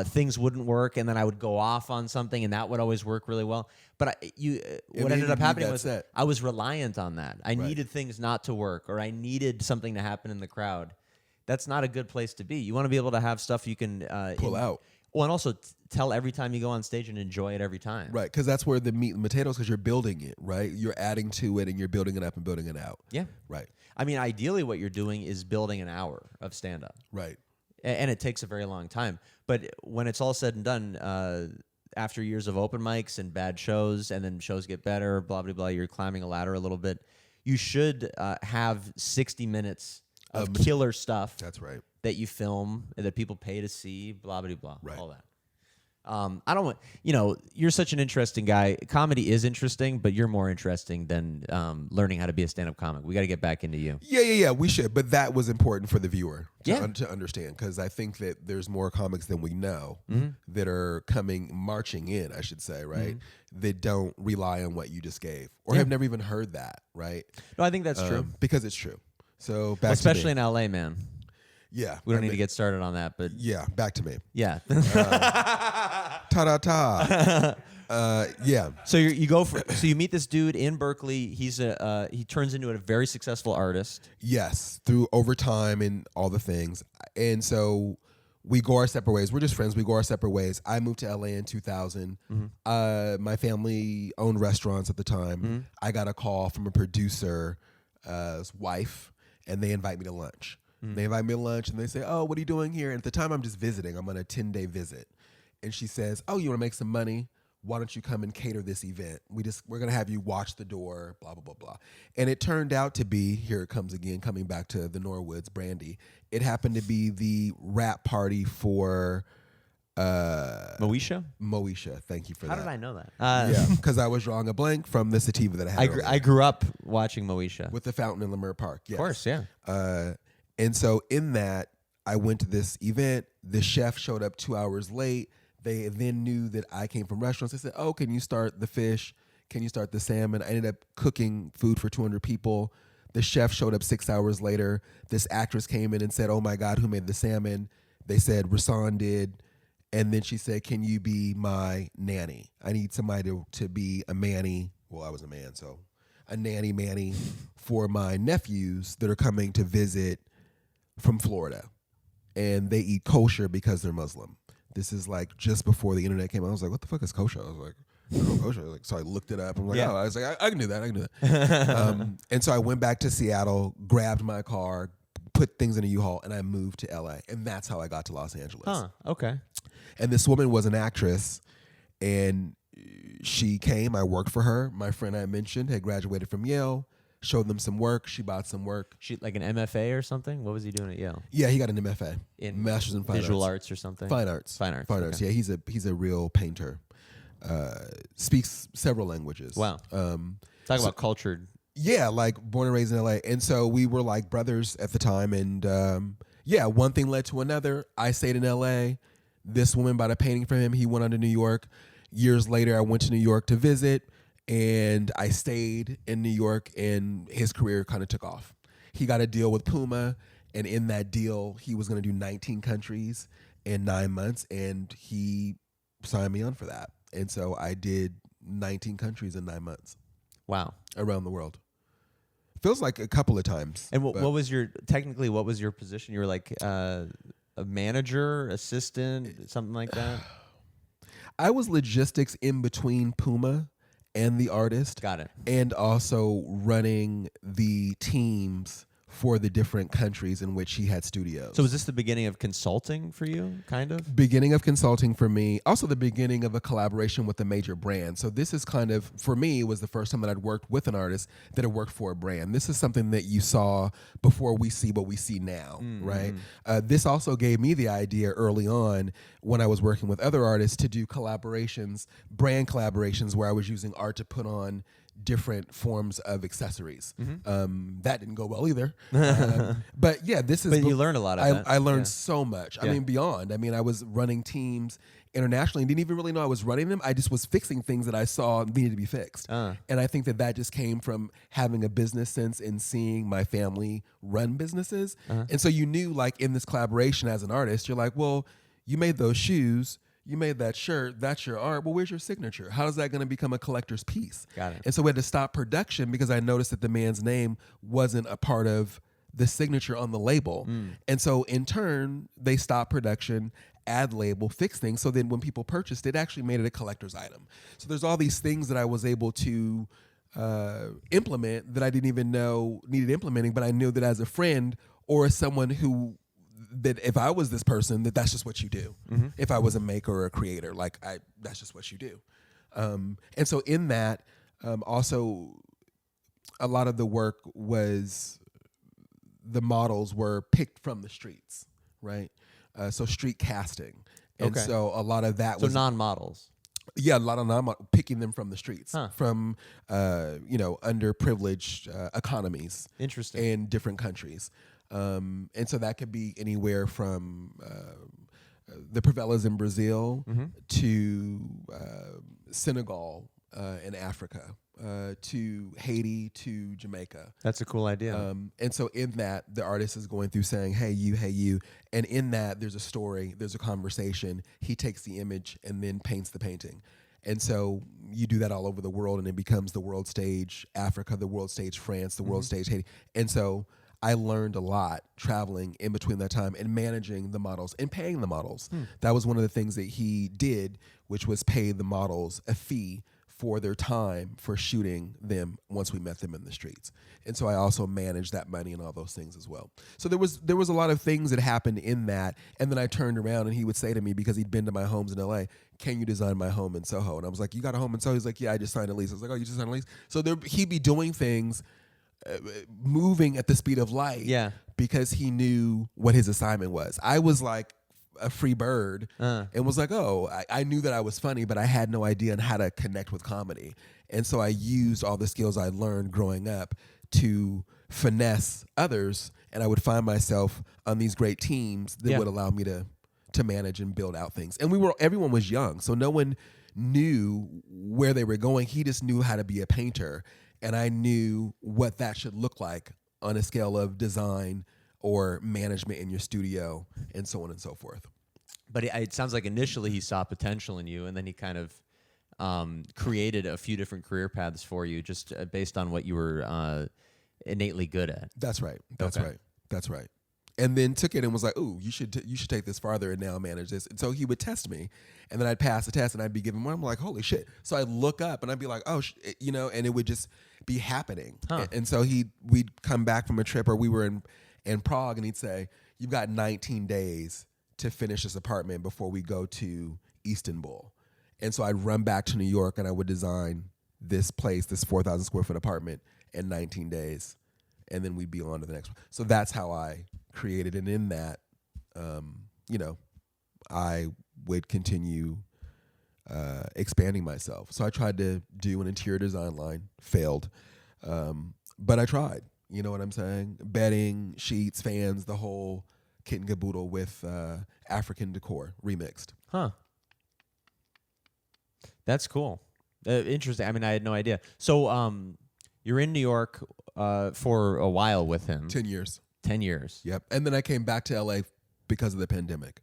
things wouldn't work and then I would go off on something and that would always work really well. But what then ended you up need happening that was set. I was reliant on that. I Right. needed things not to work or I needed something to happen in the crowd. That's not a good place to be. You want to be able to have stuff you can Pull out. Well, and also tell every time you go on stage and enjoy it every time. Right. Because that's where the meat and potatoes, because you're building it, right? You're adding to it and you're building it up and building it out. Yeah. Right. I mean, ideally what you're doing is building an hour of stand-up. Right. And it takes a very long time. But when it's all said and done, after years of open mics and bad shows, and then shows get better, blah, blah, blah, you're climbing a ladder a little bit, you should have 60 minutes of killer stuff That's right. that you film, that people pay to see, blah, blah, blah, Right. all that. I don't want, you're such an interesting guy. Comedy is interesting, but you're more interesting than learning how to be a stand-up comic. We got to get back into you. Yeah. We should. But that was important for the viewer Yeah. to understand, because I think that there's more comics than we know that are marching in, I should say, right? That don't rely on what you just gave or have never even heard that, right? No, I think that's true. Because it's true. So back Especially to me. in LA, man. Yeah. We don't need to get started on that, but Yeah, back to me. yeah. Ta-da-ta. Yeah. So you meet this dude in Berkeley. He turns into a very successful artist. Yes, through overtime and all the things. And so we go our separate ways. We're just friends. We go our separate ways. I moved to LA in 2000. My family owned restaurants at the time. I got a call from a producer's wife, and they invite me to lunch. They invite me to lunch, and they say, "Oh, what are you doing here?" And at the time, I'm just visiting. I'm on a 10-day visit. And she says, "Oh, you want to make some money? Why don't you come and cater this event? We're gonna have you watch the door, blah blah blah blah." And it turned out to be, here it comes again, coming back to the Norwoods, Brandy. It happened to be the rap party for Moesha? Moesha. Thank you for How that. did I know that? Yeah, because I was drawing a blank from the sativa that I had. earlier. I grew up watching Moesha. With the fountain in Leimert Park. Yes. Of course, yeah. And so in that, I went to this event. The chef showed up 2 hours late. They then knew that I came from restaurants. They said, "Oh, can you start the fish? Can you start the salmon?" I ended up cooking food for 200 people. The chef showed up 6 hours later. This actress came in and said, "Oh my God, who made the salmon?" They said, "Rasan did." And then she said, can you be my nanny? I need somebody to be a manny. Well, I was a man, so a nanny manny for my nephews that are coming to visit from Florida. And they eat kosher because they're Muslim. This is like just before the internet came out. I was like, what the fuck is kosher? I was like, oh, kosher. Like, so I looked it up. I'm like, oh, I was like, I can do that. I can do that. And so I went back to Seattle, grabbed my car, put things in a U-Haul, and I moved to LA. And that's how I got to Los Angeles. Huh. Okay. And this woman was an actress, and she came. I worked for her. My friend I mentioned had graduated from Yale. Showed them some work. She bought some work. She like an MFA or something? What was he doing at Yale? Yeah, he got an MFA, In Master's in Fine Visual Arts. arts or something? Fine arts. Fine arts. Fine arts. Okay. Yeah, he's a real painter. Speaks several languages. Wow. Talk about cultured. Yeah, like born and raised in LA. And so we were like brothers at the time. And yeah, one thing led to another. I stayed in LA. This woman bought a painting from him. He went on to New York. Years later, I went to New York to visit. And I stayed in New York, and his career kind of took off. He got a deal with Puma, and in that deal, he was going to do 19 countries in 9 months, and he signed me on for that. And so I did 19 countries in 9 months. Wow. Around the world. Feels like a couple of times. And what was your position? You were like a manager, assistant, something like that? I was logistics in between Puma and the artist. Got it. And also running the teams for the different countries in which he had studios. So was this the beginning of consulting for you, kind of? Beginning of consulting for me. Also the beginning of a collaboration with a major brand. So this is kind of, for me, was the first time that I'd worked with an artist that had worked for a brand. This is something that you saw before we see what we see now, right? This also gave me the idea early on when I was working with other artists to do collaborations, brand collaborations, where I was using art to put on different forms of accessories. That didn't go well either. But yeah, this is. But you learned a lot of that. I learned so much. Yeah. I mean, beyond. I mean, I was running teams internationally and didn't even really know I was running them. I just was fixing things that I saw needed to be fixed. And I think that just came from having a business sense and seeing my family run businesses. And so you knew, like, in this collaboration as an artist, you're like, well, you made those shoes. You made that shirt, that's your art. Well, where's your signature? How is that going to become a collector's piece? Got it. And so we had to stop production because I noticed that the man's name wasn't a part of the signature on the label. And so in turn, they stopped production, add label, fix things. So then when people purchased it, actually made it a collector's item. So there's all these things that I was able to implement that I didn't even know needed implementing, but I knew that as a friend or as someone who, that if I was this person, that's just what you do. If I was a maker or a creator, that's just what you do. And so in that, also a lot of the work was, the models were picked from the streets, right? So street casting. And so a lot of that was non-models. Yeah, a lot of picking them from the streets, from underprivileged economies. Interesting. In different countries. And so that could be anywhere from the favelas in Brazil to Senegal in Africa, to Haiti, to Jamaica. That's a cool idea. And so in that, the artist is going through saying, hey, you. And in that, there's a story, there's a conversation. He takes the image and then paints the painting. And so you do that all over the world, and it becomes the world stage Africa, the world stage France, the world stage Haiti. And so I learned a lot traveling in between that time and managing the models and paying the models. That was one of the things that he did, which was pay the models a fee for their time for shooting them once we met them in the streets. And so I also managed that money and all those things as well. So there was a lot of things that happened in that. And then I turned around and he would say to me, because he'd been to my homes in LA, can you design my home in Soho? And I was like, you got a home in Soho? He's like, yeah, I just signed a lease. I was like, oh, you just signed a lease? So he'd be doing things, moving at the speed of light, because he knew what his assignment was. I was like a free bird and was like, oh, I knew that I was funny, but I had no idea on how to connect with comedy. And so I used all the skills I learned growing up to finesse others, and I would find myself on these great teams that would allow me to manage and build out things. And everyone was young, so no one knew where they were going. He just knew how to be a painter. And I knew what that should look like on a scale of design or management in your studio and so on and so forth. But it sounds like initially he saw potential in you, and then he kind of created a few different career paths for you, just based on what you were innately good at. That's right. That's Okay. right. That's right. And then took it and was like, "Ooh, you should take this farther and now manage this." And so he would test me, and then I'd pass the test, and I'd be given one. I'm like, "Holy shit!" So I'd look up, and I'd be like, "Oh, and it would just be happening. Huh. And so we'd come back from a trip, or we were in Prague, and he'd say, "You've got 19 days to finish this apartment before we go to Istanbul." And so I'd run back to New York, and I would design this place, this 4,000 square foot apartment, in 19 days, and then we'd be on to the next one. So that's how I created, and in that, I would continue expanding myself. So I tried to do an interior design line, failed, but I tried. You know what I'm saying? Bedding, sheets, fans, the whole kit and caboodle with African decor remixed. Huh. That's cool. Interesting. I mean, I had no idea. So you're in New York for a while with him. 10 years. 10 years. Yep. And then I came back to LA because of the pandemic.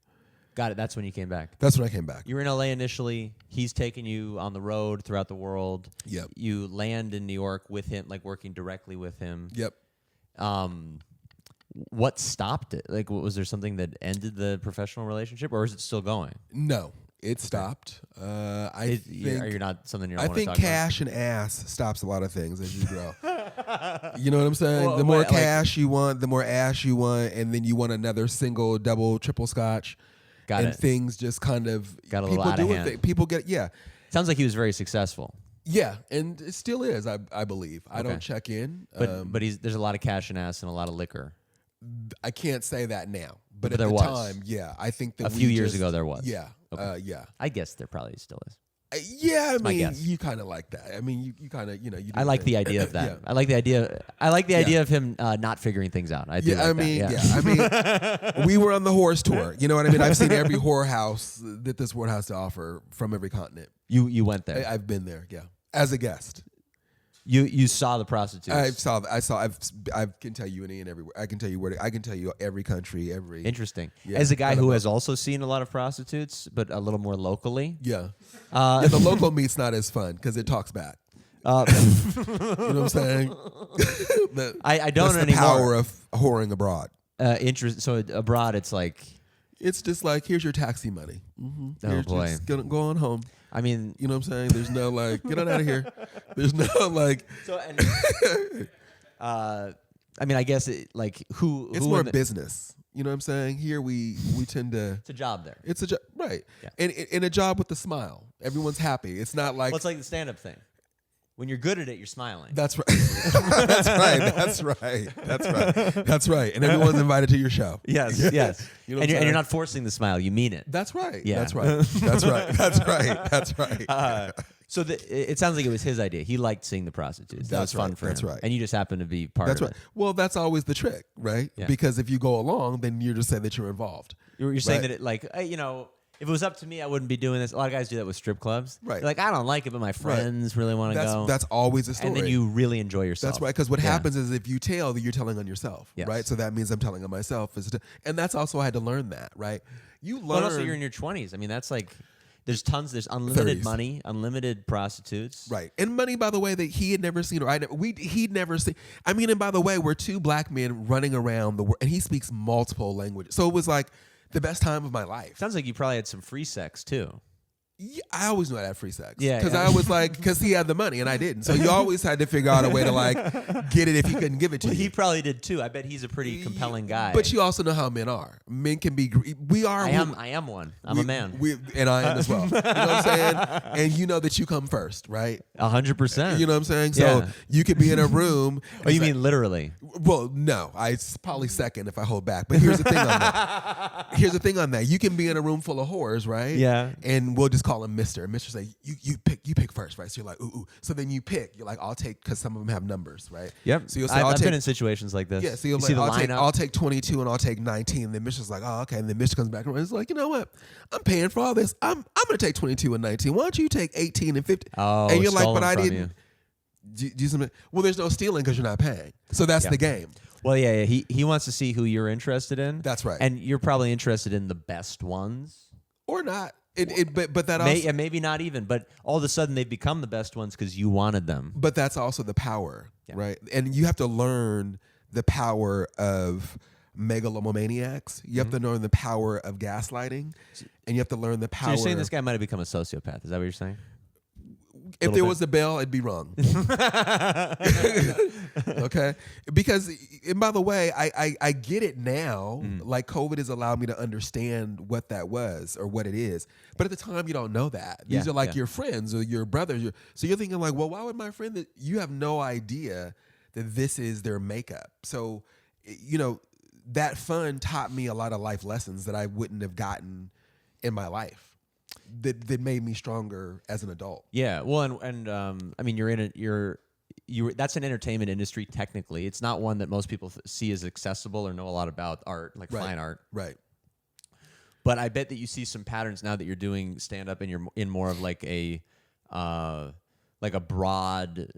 Got it. That's when you came back. That's when I came back. You were in LA initially. He's taking you on the road throughout the world. Yep. You land in New York with him, like working directly with him. Yep. What stopped it? Like, was there something that ended the professional relationship, or is it still going? No, it stopped. I think you're not something you're. I think cash and ass stops a lot of things as you grow. You know what I'm saying? Well, the more wait, cash you want, the more ass you want, and then you want another single, double, triple scotch. Got and it. things just kind of Got a little people out of do hand. it. People get Sounds like he was very successful. yeah, and it still is. I believe. I Okay. don't check in, But there's a lot of cash and ass and a lot of liquor. I can't say that now. But at there the was. time, yeah, I think that A few years ago there was. Yeah, Okay. yeah. I guess there probably still is. Yeah, I my mean, guess. you kind of like that. I mean, you kind of, you do I like thing. the idea of that. Yeah. I like the idea. I like the idea of him not figuring things out. I do Yeah, like I that. mean, Yeah. I mean, we were on the horror tour. You know what I mean? I've seen every horror house that this world has to offer from every continent. You went there. I've been there, yeah, as a guest. You saw the prostitutes. I can tell you any and everywhere. I can tell you every country, every. Interesting. Yeah, As a guy I who love has also seen a lot of prostitutes, but a little more locally. Yeah. Yeah, the local meat's not as fun because it talks back. You know what I'm saying? I don't That's the anymore. power of whoring abroad. So abroad, it's like, It's just like, here's your taxi money. Oh, boy. Just go on home. I mean, You know what I'm saying? There's no like, get on out of here. There's no like. so and, I mean, I guess who It's who more in the- business. You know what I'm saying? Here we tend to. It's a job there. It's a job, right? Yeah. And in a job with a smile, everyone's happy. It's not like Well, it's like the stand-up thing. When you're good at it, you're smiling. that's right. That's right. That's right. That's right. That's right. And everyone's invited to your show. Yes, Yeah. yes. You know what I'm and you're saying? not forcing the smile. You mean it. That's right. Yeah. That's right. That's right. That's right. That's right. So it sounds like it was his idea. He liked seeing the prostitutes. That was That's fun right. for That's him. right. And you just happened to be part That's of right. it. Well, that's always the trick, right? Yeah. Because if you go along, then you're just saying that you're involved. You're saying Right. that it, like, if it was up to me, I wouldn't be doing this. A lot of guys do that with strip clubs. Right. They're like, I don't like it, but my friends really want to go. That's always a story. And then you really enjoy yourself. That's right, because what Yeah. happens is if you tell, that you're telling on yourself, Yes. right? So that means I'm telling on myself, and that's also I had to learn that, right? You learn. But also, you're in your 20s. I mean, that's like, there's unlimited 30s. money, unlimited prostitutes. Right, and money, by the way, that he had never seen, or he'd never seen. I mean, and by the way, we're two black men running around the world, and he speaks multiple languages, so it was like the best time of my life. Sounds like you probably had some free sex too. Yeah, I always knew I'd have free sex. Yeah, Because yeah. I was like, because he had the money and I didn't. So you always had to figure out a way to like get it if he couldn't give it to Well, you. he probably did too. I bet he's a pretty compelling guy. But you also know how men are. Men can be, we are. I am one. I'm a man. And I am as well. You know what I'm saying? And you know that you come first, right? 100%. You know what I'm saying? So Yeah. you could be in a room. Oh, you mean literally? Well, no. It's probably second if I hold back. But here's the thing on that. Here's the thing on that. You can be in a room full of whores, right? Yeah. And we'll just call him Mr. And Mr. say, you pick first, right? So you're like, ooh. So then you pick. You're like, I'll take, because some of them have numbers, right? Yep. So you'll say, I've I'll been take. in situations like this. Yeah, so you you're see the like, lineup. I'll take 22 and I'll take 19. And then Mish's like, oh, okay. And then Mish comes back and it's like, you know what? I'm paying for all this. I'm going to take 22 and 19. Why don't you take 18 and 50? Oh, and you're like, stolen but I from didn't. Do something. Well, there's no stealing because you're not paying. So that's Yeah. the game. Well, yeah. He wants to see who you're interested in. That's right. And you're probably interested in the best ones. or not. But that also, maybe not even. But all of a sudden they've become the best ones because you wanted them. But that's also the power, right? And you have to learn the power of megalomaniacs. You have to learn the power of gaslighting, and you have to learn the power. So you're saying this guy might have become a sociopath? Is that what you're saying? If there was a bell, it'd be wrong. Okay? Because, and by the way, I get it now. Like, COVID has allowed me to understand what that was or what it is. But at the time, you don't know that. These are like your friends or your brothers. So you're thinking like, well, why would my friend that you have no idea that this is their makeup? So, you know, that fun taught me a lot of life lessons that I wouldn't have gotten in my life. That made me stronger as an adult. Yeah, well, and I mean, that's an entertainment industry. Technically, it's not one that most people see as accessible or know a lot about art, like fine art. Right. But I bet that you see some patterns now that you're doing stand up, and you're in more of like a broad,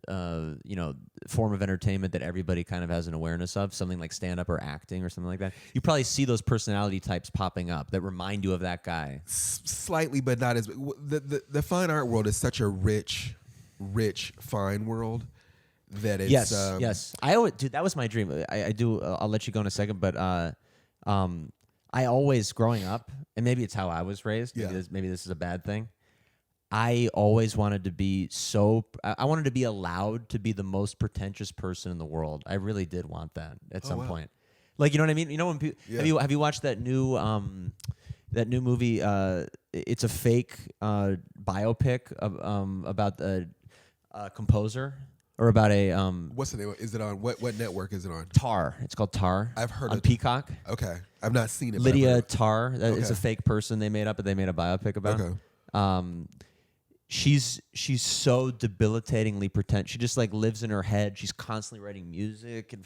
form of entertainment that everybody kind of has an awareness of, something like stand-up or acting or something like that. You probably see those personality types popping up that remind you of that guy. Slightly, but not as... The fine art world is such a rich, fine world that it's... Yes. Dude, that was my dream. I'll let you go in a second, but I always, growing up, and maybe it's how I was raised, maybe this is a bad thing, I always wanted to be I wanted to be allowed to be the most pretentious person in the world. I really did want that at some point. Like, you know what I mean? You know, when people, have you watched that new movie? It's a fake biopic about the composer or about a what's the name? Is it on what network is it on? Tar. It's called Tar. I've heard on Peacock. Okay, I've not seen it. Lydia Tar. That is a fake person they made up, but they made a biopic about. Okay. She's so debilitatingly pretentious. She just like lives in her head. She's constantly writing music and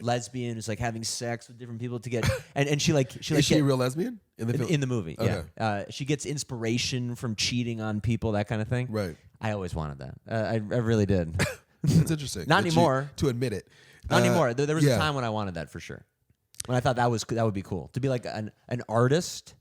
lesbian, is like having sex with different people to get and she is she a real lesbian in the film? In the movie? Okay. Yeah. She gets inspiration from cheating on people, that kind of thing. Right. I always wanted that. I really did. That's interesting. Not anymore. To admit it. Not anymore. There was a time when I wanted that for sure. When I thought that would be cool to be like an artist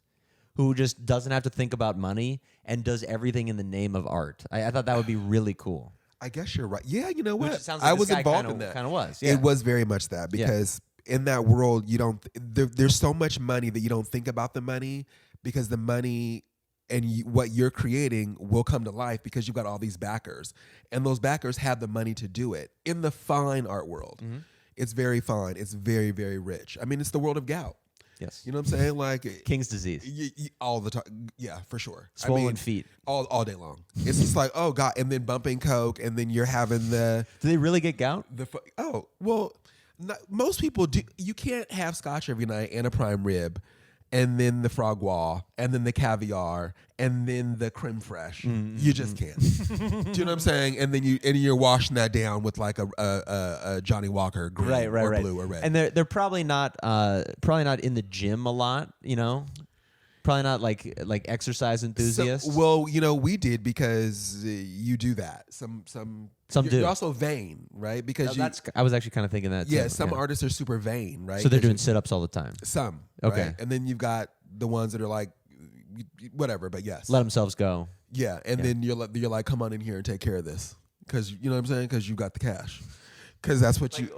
who just doesn't have to think about money and does everything in the name of art. I thought that would be really cool. I guess you're right. Yeah, you know what? Which sounds like I was involved in that. Kind of was. Yeah. It was very much that because in that world, you don't. There's so much money that you don't think about the money because the money and what you're creating will come to life because you've got all these backers, and those backers have the money to do it. In the fine art world, it's very fine. It's very, very rich. I mean, it's the world of gout. Yes. You know what I'm saying? Like King's disease. All the time. Yeah, for sure. Swollen feet. All day long. It's just like, oh God, and then bumping coke, and then you're having the... Do they really get gout? Most people do. You can't have scotch every night and a prime rib, and then the frog wall, and then the caviar, and then the creme fraiche. You just can't. Do you know what I'm saying? And then you're washing that down with like a Johnny Walker green or blue or red. And they're probably not in the gym a lot, you know? Probably not like exercise enthusiasts. We did because you do that. Some do. You're also vain, right? Because I was actually kind of thinking that. Yeah, too. some artists are super vain, right? So they're doing sit-ups all the time. Some, okay, right? And then you've got the ones that are like, whatever. But yes, let themselves go. Yeah, and then you're like, come on in here and take care of this, because you know what I'm saying? Because you got the cash. Because that's what you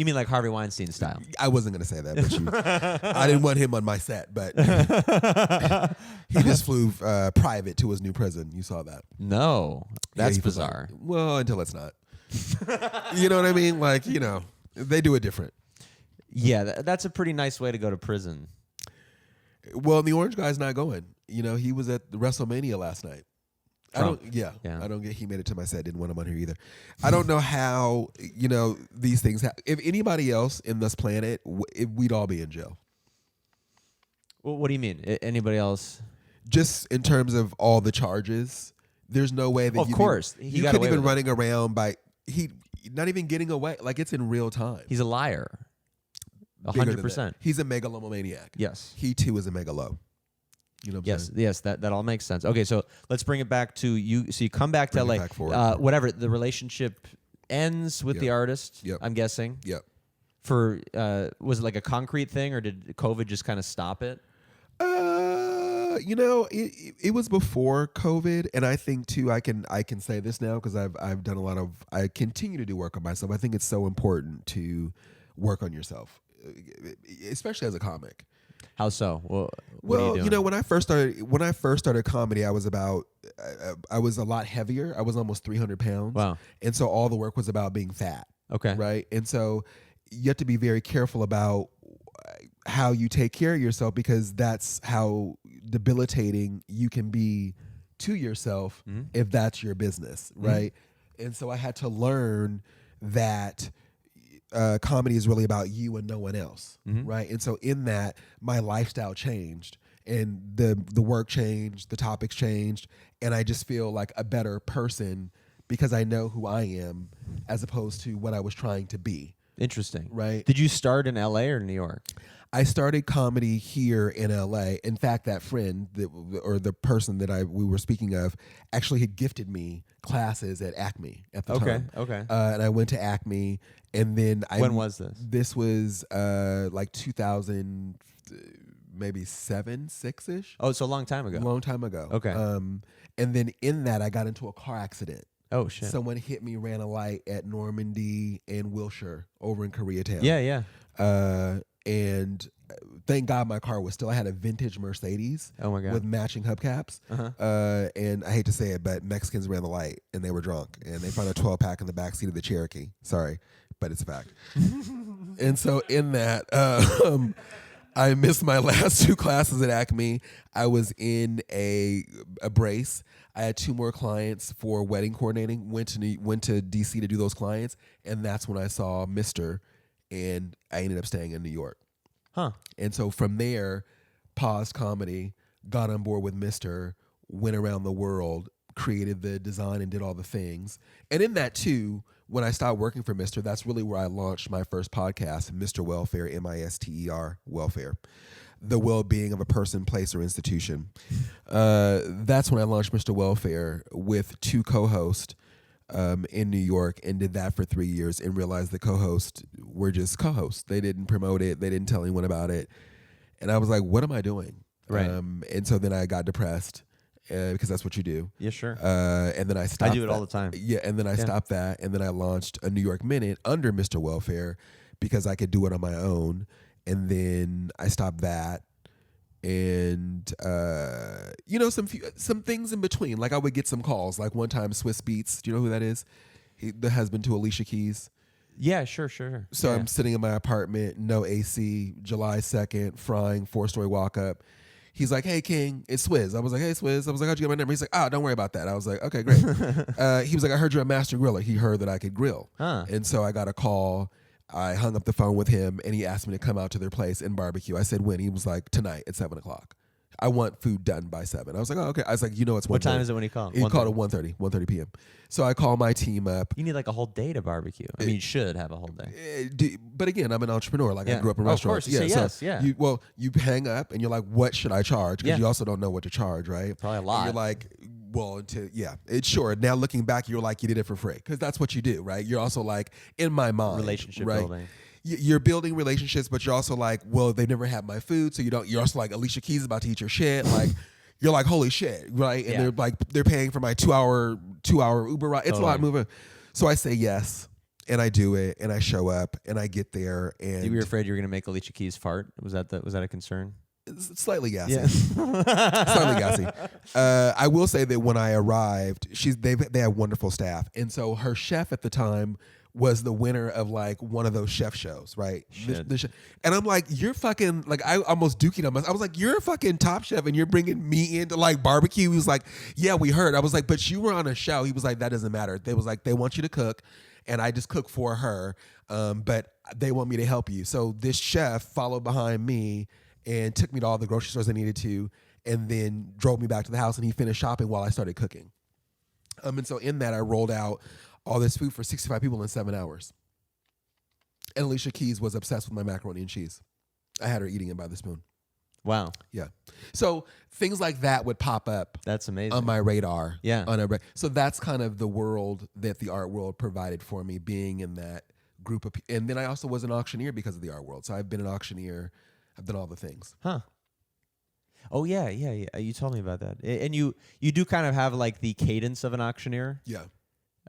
mean like Harvey Weinstein style. I wasn't gonna say that, but I didn't want him on my set, but he just flew private to his new prison. You saw that? No, that's bizarre. Well, until it's not. You know what I mean? Like, you know, they do it different. Yeah, that's a pretty nice way to go to prison. Well, the orange guy's not going. You know, he was at the WrestleMania last night. I don't get. He made it to my set. Didn't want him on here either. I don't know how these things. If anybody else in this planet, we'd all be in jail. Well, what do you mean? Anybody else? Just in terms of all the charges, there's no way that. Of course, you couldn't even running around not even getting away. Like, it's in real time. He's a liar. 100%. He's a megalomaniac. Yes. He too is a megalo. You know what I'm saying? Yes, that all makes sense. Okay, so let's bring it back to you. So you come back to LA. Whatever, the relationship ends with the artist, I'm guessing. Yep. Was it like a concrete thing, or did COVID just kind of stop it? It was before COVID, and I think too. I can say this now because I've done a lot of. I continue to do work on myself. I think it's so important to work on yourself, especially as a comic. How so? What are you doing? when I first started comedy, I was a lot heavier. I was almost 300 pounds. Wow. And so all the work was about being fat. Okay. Right. And so you have to be very careful about how you take care of yourself, because that's how debilitating you can be to yourself if that's your business. Right. And so I had to learn that comedy is really about you and no one else, right? And so in that, my lifestyle changed, and the work changed, the topics changed, and I just feel like a better person because I know who I am as opposed to what I was trying to be. Interesting. Right. Did you start in LA or New York? I started comedy here in LA. In fact, that friend or the person that we were speaking of actually had gifted me classes at Acme at the time. Okay. And I went to Acme, and then When was this? This was like 2000, maybe 6-ish. Oh, it's a long time ago. Long time ago. Okay. And then in that, I got into a car accident. Oh shit. Someone hit me, ran a light at Normandy and Wilshire over in Koreatown. Yeah. And thank God my car was still. I had a vintage Mercedes. Oh my God. With matching hubcaps. And I hate to say it, but Mexicans ran the light and they were drunk, and they found a 12-pack in the backseat of the Cherokee. Sorry, but it's a fact. And so in that, I missed my last 2 classes at Acme. I was in a brace. I had 2 more clients for wedding coordinating. Went to DC to do those clients, and that's when I saw Mr. And I ended up staying in New York. Huh. And so from there, paused comedy, got on board with Mr., went around the world, created the design and did all the things. And in that too, when I stopped working for Mr., that's really where I launched my first podcast, Mr. Welfare, Mister Welfare. The well-being of a person, place, or institution. That's when I launched Mr. Welfare with 2 co-hosts in New York, and did that for 3 years, and realized the co-hosts were just co-hosts. They didn't promote it. They didn't tell anyone about it. And I was like, what am I doing? Right. And so then I got depressed because that's what you do. Yeah, sure. And then I stopped. I do it all the time. Yeah, and then I stopped that, and then I launched a New York Minute under Mr. Welfare because I could do it on my own. And then I stopped that. And some things in between, like I would get some calls. Like one time, Swiss Beats. Do you know who that is? The husband to Alicia Keys. Yeah, sure. So yeah. I'm sitting in my apartment, no AC, July 2nd, frying 4-story walk up. He's like, "Hey King, it's Swizz." I was like, "Hey Swizz." I was like, "How'd you get my number?" He's like, "Oh, don't worry about that." I was like, "Okay, great." He was like, "I heard you're a master griller." He heard that I could grill, and so I got a call. I hung up the phone with him, and he asked me to come out to their place and barbecue. I said, when? He was like, tonight at 7 o'clock. I want food done by 7. I was like, oh, okay. I was like, it's 1:30. What time is it when he called? He called at 1:30 p.m. So I call my team up. You need like a whole day to barbecue. I mean, you should have a whole day. But again, I'm an entrepreneur. Like I grew up in restaurants. Of course, you say yes. You hang up and you're like, what should I charge? Because you also don't know what to charge, right? Probably a lot. And you're like, well, it's sure. Now looking back, you're like, you did it for free because that's what you do, right? You're also like, in my mind, Relationship right? building. You're building relationships, but you're also like, well, they've never had my food, so you don't. You're also like, Alicia Keys is about to eat your shit. Like, you're like, holy shit, right? And they're paying for my 2-hour Uber ride. It's a lot moving. So I say yes, and I do it, and I show up, and I get there, and You were afraid you were gonna make Alicia Keys fart. Was that a concern? It's slightly gassy. Yeah. Slightly gassy. I will say that when I arrived, they have wonderful staff, and so her chef at the time was the winner of like one of those chef shows, right? And I'm like, you're fucking, like, I almost dookied on myself. I was like, you're a fucking top chef and you're bringing me into like barbecue. He was like, yeah, we heard. I was like, but you were on a show. He was like, that doesn't matter. They was like, they want you to cook, and I just cook for her, but they want me to help you. So this chef followed behind me and took me to all the grocery stores I needed to, and then drove me back to the house, and he finished shopping while I started cooking. And so in that, I rolled out all this food for 65 people in 7 hours. And Alicia Keys was obsessed with my macaroni and cheese. I had her eating it by the spoon. Wow. Yeah. So things like that would pop up. That's amazing. On my radar. Yeah. So that's kind of the world that the art world provided for me, being in that group of people. And then I also was an auctioneer because of the art world. So I've been an auctioneer. I've done all the things. Huh. Oh yeah. You told me about that. And you do kind of have like the cadence of an auctioneer. Yeah.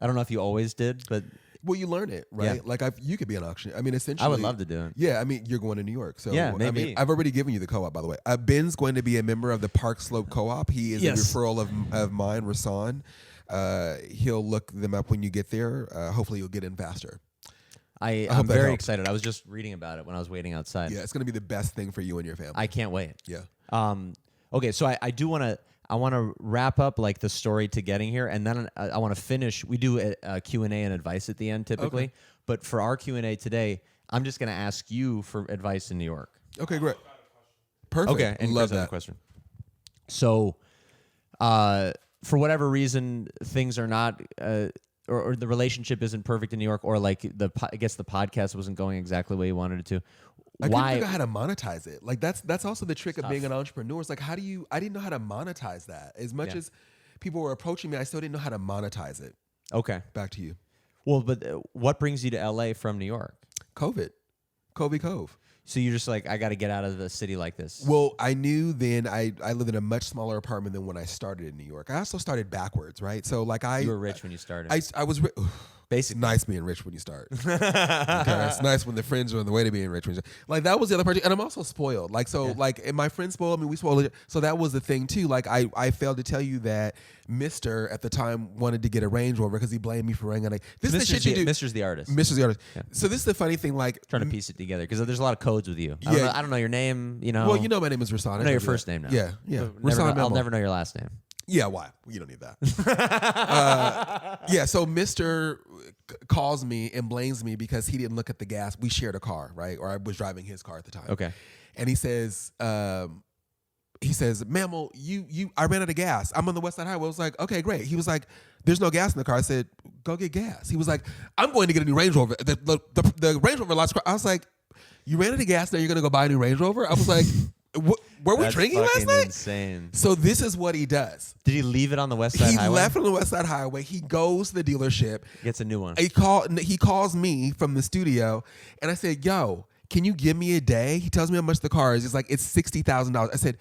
I don't know if you always did, but Well, you learn it, right? Yeah. Like you could be an auctioneer. I mean, essentially, I would love to do it. Yeah, I mean, you're going to New York, so Yeah, I maybe. mean, I've already given you the co-op, by the way. Ben's going to be a member of the Park Slope Co-op. He is Yes. a referral of mine, Rasan. He'll look them up when you get there. Hopefully, you'll get in faster. I'm hope that very helps. excited. I was just reading about it when I was waiting outside. Yeah, it's going to be the best thing for you and your family. I can't wait. Yeah. Okay, so I do want to. I want to wrap up like the story to getting here, and then I want to finish. We do a Q&A and advice at the end typically, Okay. but for our Q&A today, I'm just going to ask you for advice in New York. Okay, great. Perfect. Okay, and Love Chris has a that. question. So, for whatever reason, things are not, or the relationship isn't perfect in New York, or like I guess the podcast wasn't going exactly the way you wanted it to. I couldn't Why? figure out how to monetize it. Like that's also the trick of Tough. being an entrepreneur. It's like I didn't know how to monetize that. As much Yeah. as people were approaching me, I still didn't know how to monetize it. Okay. Back to you. Well, but what brings you to LA from New York? COVID. Cove. So you're just like, I got to get out of the city like this. Well, I knew then I lived in a much smaller apartment than when I started in New York. I also started backwards, right? So like You were rich when you started. I was it's Basically. nice being rich when you start. Okay, it's nice when the friends are on the way to being rich. Like that was the other part, and I'm also spoiled. Like so, like and my friends spoiled me. We spoiled it. So that was the thing too. Like I failed to tell you that Mister at the time wanted to get a Range Rover because he blamed me for running. Like this is the shit you do. Mister's the artist. Mister's the artist. Yeah. So this is the funny thing. Like Trying to piece it together because there's a lot of codes with you. Yeah. I don't know your name. You know. well, you know my name is Rasan. I know your first name now. Yeah. I'll never know your last name. Yeah, why? You don't need that. Yeah, so Mr. calls me and blames me because he didn't look at the gas. We shared a car, right? Or I was driving his car at the time. Okay. And he says, Mammal, I ran out of gas. I'm on the West Side Highway. I was like, okay, great. He was like, there's no gas in the car. I said, go get gas. He was like, I'm going to get a new Range Rover. The Range Rover lost. I was like, you ran out of gas, now you're going to go buy a new Range Rover? I was like, were we That's drinking last fucking night? Insane. So this is what he does. Did he leave it on the West Side He Highway? left on the West Side Highway. He goes to the dealership. Gets a new one. He calls me from the studio, and I said, "Yo, can you give me a day?" He tells me how much the car is. He's like, "It's $60,000." I said,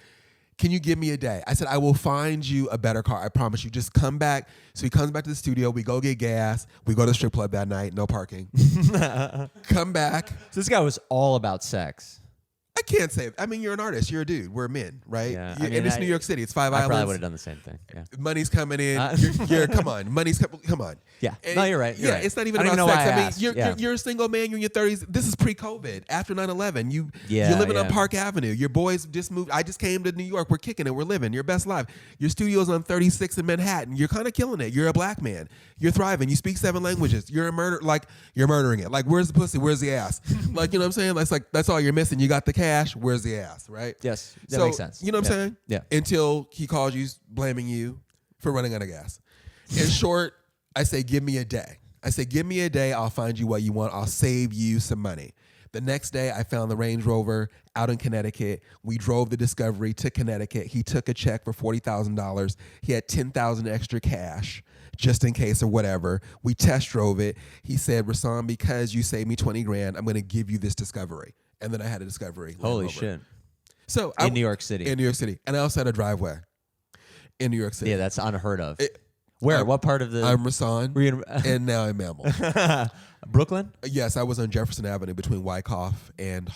"Can you give me a day?" I said, "I will find you a better car. I promise you. Just come back." So he comes back to the studio. We go get gas. We go to the strip club that night. No parking. Come back. So this guy was all about sex. I can't say. I mean, you're an artist. You're a dude. We're men, right? Yeah, And it's New York City. It's Five I Islands. probably would have done the same thing. Yeah. Money's coming in. Uh, You're come on. Money's come on. Yeah. And No, you're right. You're yeah, right. it's not even I don't about even know sex. why I I mean, asked. you're a single man. You're in your 30s. This is pre-COVID. After 9/11, you're living on yeah. Park Avenue. Your boys just moved. I just came to New York. We're kicking it. We're living your best life. Your studio's on 36 in Manhattan. You're kind of killing it. You're a black man. You're thriving. You speak 7 languages. You're you're murdering it. Like, where's the pussy? Where's the ass? Like, you know what I'm saying? That's all you're missing. You got the cash. Where's the ass? Right? Yes. That makes sense. You know what I'm saying? Yeah. Until he calls you blaming you for running out of gas. In short, I say, give me a day. I say, give me a day. I'll find you what you want. I'll save you some money. The next day, I found the Range Rover out in Connecticut. We drove the Discovery to Connecticut. He took a check for $40,000. He had $10,000 extra cash just in case or whatever. We test drove it. He said, Rasan, because you saved me 20 grand, I'm going to give you this Discovery. And then I had a Discovery. Land Holy Rover. shit. So In New York City. In New York City. And I also had a driveway in New York City. Yeah, that's unheard of. Where? What part of the? I'm Rasan, Were you and now I'm Mammal. Brooklyn? Yes, I was on Jefferson Avenue between Wyckoff and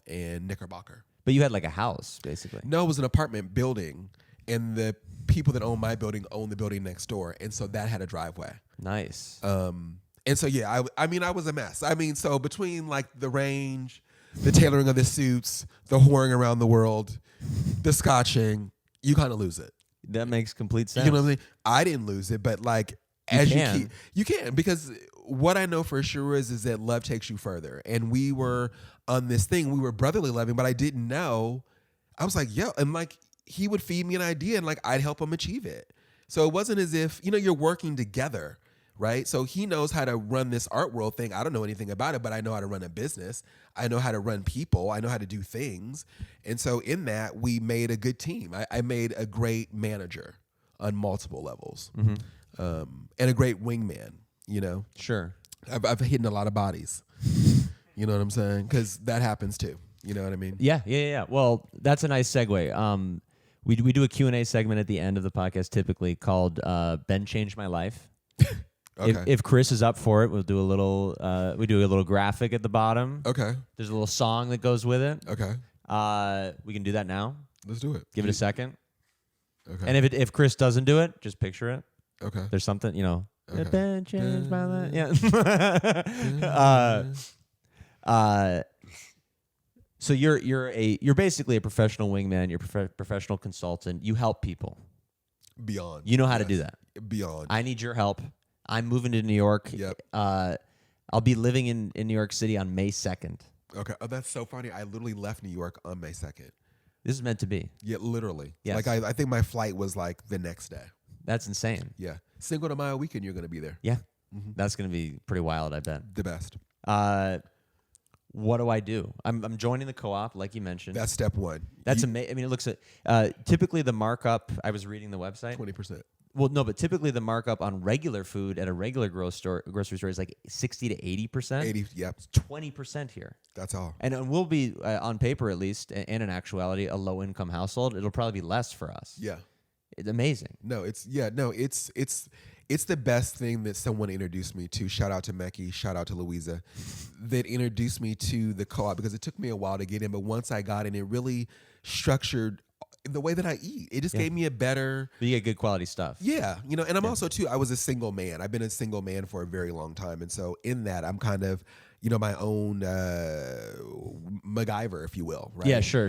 Knickerbocker. But you had like a house, basically. No, it was an apartment building, and the people that own my building own the building next door, and so that had a driveway. Nice. And so yeah, I mean I was a mess. I mean, so between like the range, the tailoring of the suits, the whoring around the world, the scotching, you kind of lose it. That makes complete sense. You know what I'm saying? I didn't lose it, but like you can, because what I know for sure is that love takes you further. And we were on this thing, we were brotherly loving, but I didn't know. I was like, yo, and like he would feed me an idea and like I'd help him achieve it. So it wasn't as if, you're working together, right? So he knows how to run this art world thing. I don't know anything about it, but I know how to run a business. I know how to run people. I know how to do things. And so in that, we made a good team. I made a great manager on multiple levels, and a great wingman, Sure. I've hidden a lot of bodies. You know what I'm saying? Because that happens too. You know what I mean? Yeah. Well, that's a nice segue. We do a Q&A segment at the end of the podcast typically called Ben Changed My Life. Okay. If Chris is up for it, we'll do a little graphic at the bottom. Okay. There's a little song that goes with it. Okay. We can do that now. Let's do it. Give it a second. Okay. And if Chris doesn't do it, just picture it. Okay. There's something, Okay. Ben changed my life. Yeah. So you're basically a professional wingman. You're a professional consultant. You help people. Beyond. You know how to do that. Beyond. I need your help. I'm moving to New York. Yep. I'll be living in New York City on May 2nd. Okay. Oh, that's so funny. I literally left New York on May 2nd. This is meant to be. Yeah, literally. Yes. Like I think my flight was like the next day. That's insane. Yeah. Cinco de Mayo weekend, you're going to be there. Yeah. That's going to be pretty wild, I bet. The best. What do I do? I'm joining the co-op, like you mentioned. That's step one. That's amazing. I mean, it looks at typically the markup. I was reading the website. 20%. Well, no, but typically the markup on regular food at a regular grocery store is like 60 to 80%. 80, yep. It's 20% here. That's all. And we'll be, on paper at least, and in actuality, a low-income household. It'll probably be less for us. Yeah. It's amazing. No, it's the best thing that someone introduced me to. Shout out to Mecky, shout out to Louisa, that introduced me to the co-op, because it took me a while to get in, but once I got in, it really structured the way that I eat. It just gave me a better. But you get good quality stuff. Yeah, and I'm also too. I was a single man. I've been a single man for a very long time, and so in that, I'm kind of, my own MacGyver, if you will. Right? Yeah, sure.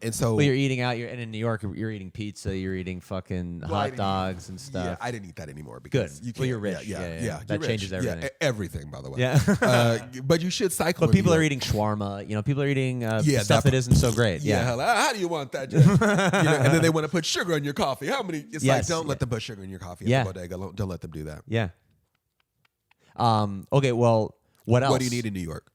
And so, well, you're eating out. And in New York, you're eating pizza. You're eating fucking hot dogs and stuff. Yeah, I didn't eat that anymore because good. Well, you're rich. Yeah. That changes everything. Yeah, everything, by the way. Yeah. But you should cycle. But people are eating shawarma. People are eating stuff that isn't so great. Yeah. How do you want that? And then they want to put sugar in your coffee. How many? It's like, don't let them put sugar in your coffee at the bodega. Don't let them do that. Yeah. Okay. Well, what else? What do you need in New York?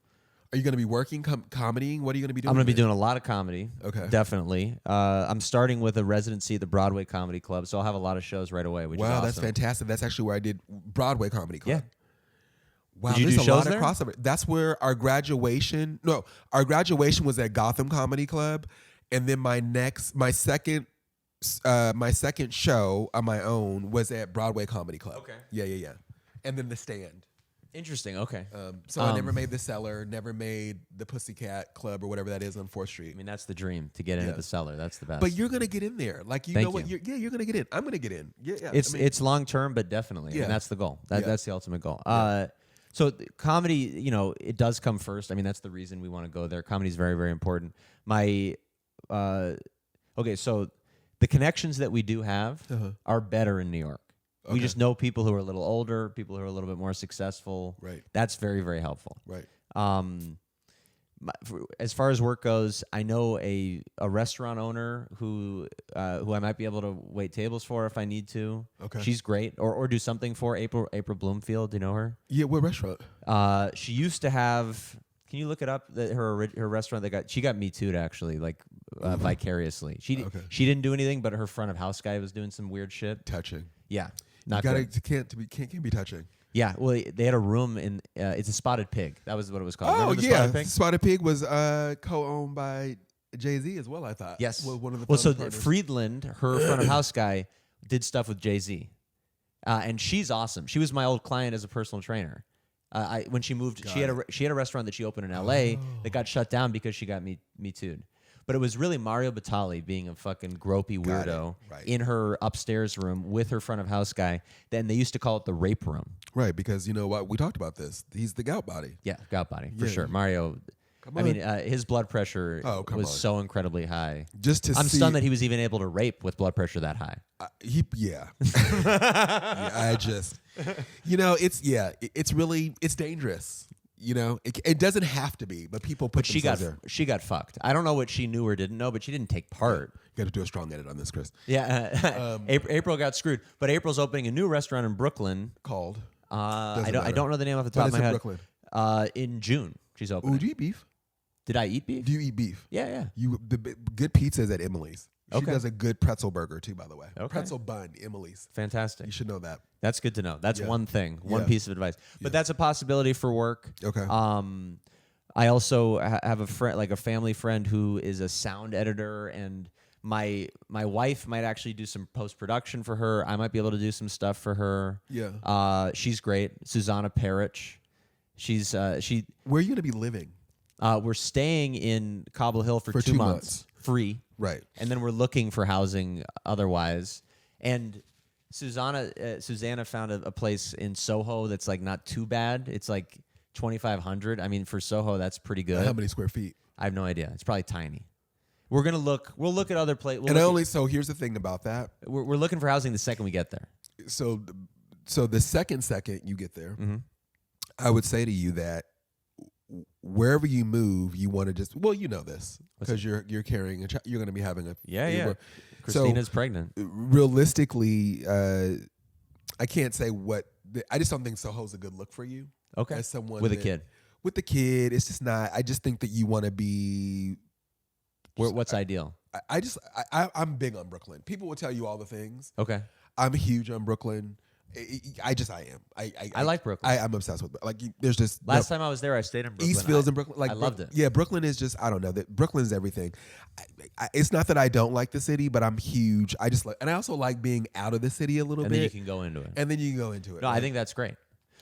Are you going to be working comedying? What are you going to be doing? I'm going to be doing a lot of comedy. Okay. Definitely. I'm starting with a residency at the Broadway Comedy Club, so I'll have a lot of shows right away, which is awesome. That's fantastic. That's actually where I did Broadway Comedy Club. Yeah. Wow, Did you there's do a lot shows of crossover. That's where our graduation was at Gotham Comedy Club, and then my second show on my own was at Broadway Comedy Club. Okay. Yeah. And then The Stand. Interesting. Okay. So I never made The Cellar, never made the Pussycat Club or whatever that is on 4th Street. I mean, that's the dream, to get into the cellar. That's the best. But you're gonna get in there, like Thank know what? you. You're gonna get in. I'm gonna get in. Yeah. It's long term, but definitely. Yeah. And that's the goal. That's the ultimate goal. So comedy, it does come first. I mean, that's the reason we want to go there. Comedy is very, very important. So the connections that we do have are better in New York. We just know people who are a little older, people who are a little bit more successful. Right. That's very, very helpful. Right. As far as work goes, I know a restaurant owner who I might be able to wait tables for if I need to. Okay. She's great. Or do something for April Bloomfield. Do you know her? Yeah. What restaurant? She used to have. Can you look it up? Her restaurant she got Me Too'd actually, like vicariously. She didn't do anything, but her front of house guy was doing some weird shit. Touching. Yeah. Not good. Can't be touching. Yeah, well, they had a room in. It's a Spotted Pig. That was what it was called. Oh, Remember the yeah. Spotted Pig? Spotted Pig was co-owned by Jay-Z as well, I thought. Yes. One of the so partners. Friedland, her front of house guy, did stuff with Jay-Z, and she's awesome. She was my old client as a personal trainer. When she moved, she had a restaurant that she opened in L.A. that got shut down because she got Me Too'd. But it was really Mario Batali being a fucking gropey weirdo in her upstairs room with her front of house guy. Then they used to call it the rape room. Right, because you know what? We talked about this. He's the gout body. Yeah, gout body, for sure. Mario, his blood pressure was so incredibly high. I'm stunned that he was even able to rape with blood pressure that high. It's dangerous. It doesn't have to be, but people put themselves there. She got fucked. I don't know what she knew or didn't know, but she didn't take part. You got to do a strong edit on this, Chris. Yeah, April got screwed, but April's opening a new restaurant in Brooklyn called. I don't know the name off the top of my head. Brooklyn? In June, she's opening. Oh, do you eat beef? Did I eat beef? Do you eat beef? Yeah. The good pizza is at Emily's. She Okay. does a good pretzel burger too, by the way. Okay. Pretzel bun, Emily's. Fantastic. You should know that. That's good to know. That's one thing, one Yeah. piece of advice. But that's a possibility for work. Okay. I also have a friend, like a family friend, who is a sound editor, and my wife might actually do some post production for her. I might be able to do some stuff for her. Yeah. She's great, Susanna Parrish. She's she. Where are you gonna be living? We're staying in Cobble Hill for 2 months, free. Right. And then we're looking for housing otherwise. And Susanna found a place in Soho that's like not too bad. It's like 2,500. I mean, for Soho, that's pretty good. How many square feet? I have no idea. It's probably tiny. We're gonna look. We'll look at other places. So here's the thing about that. We're looking for housing the second we get there. So the second you get there, Mm-hmm. I would say to you that wherever you move, you want to just you know this because you're carrying a child. You're going to be having a Yeah. Christina's pregnant. Realistically, I can't say what. I just don't think Soho's a good look for you. Okay. As someone With a kid. With the kid, it's just not. I just think that you want to be. What's ideal? I'm big on Brooklyn. People will tell you all the things. Okay. I'm huge on Brooklyn. I am. I like Brooklyn. I'm obsessed with it. Like there's just Last time I was there, I stayed in Brooklyn. Eastfields in Brooklyn. Like I loved it. Yeah, Brooklyn is just I don't know that Brooklyn's everything. It's not that I don't like the city, but I'm huge. I just like, and I also like being out of the city a little And bit. then you can go into it. And then you can go into it. No, right? I think that's great.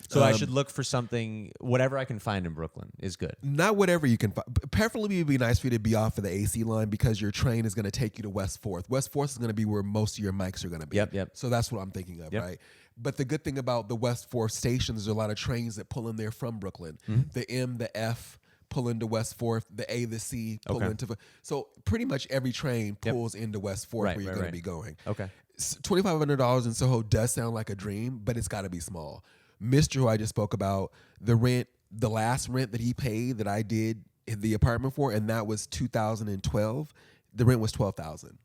So I should look for something. Whatever I can find in Brooklyn is good. Not whatever you can find. Preferably, it would be nice for you to be off of the AC line because your train is going to take you to West 4th. West 4th is going to be where most of your mics are going to be. Yep. So that's what I'm thinking of, Yep. right? But the good thing about the West 4th station, there's a lot of trains that pull in there from Brooklyn. Mm-hmm. The M, the F pull into West 4th. The A, the C pull into. So pretty much every train pulls into West 4th where you're going to be going. Okay. $2,500 in Soho does sound like a dream, but it's got to be small. Mr. who I just spoke about, the last rent that he paid that I did in the apartment for, and that was 2012. The rent was $12,000.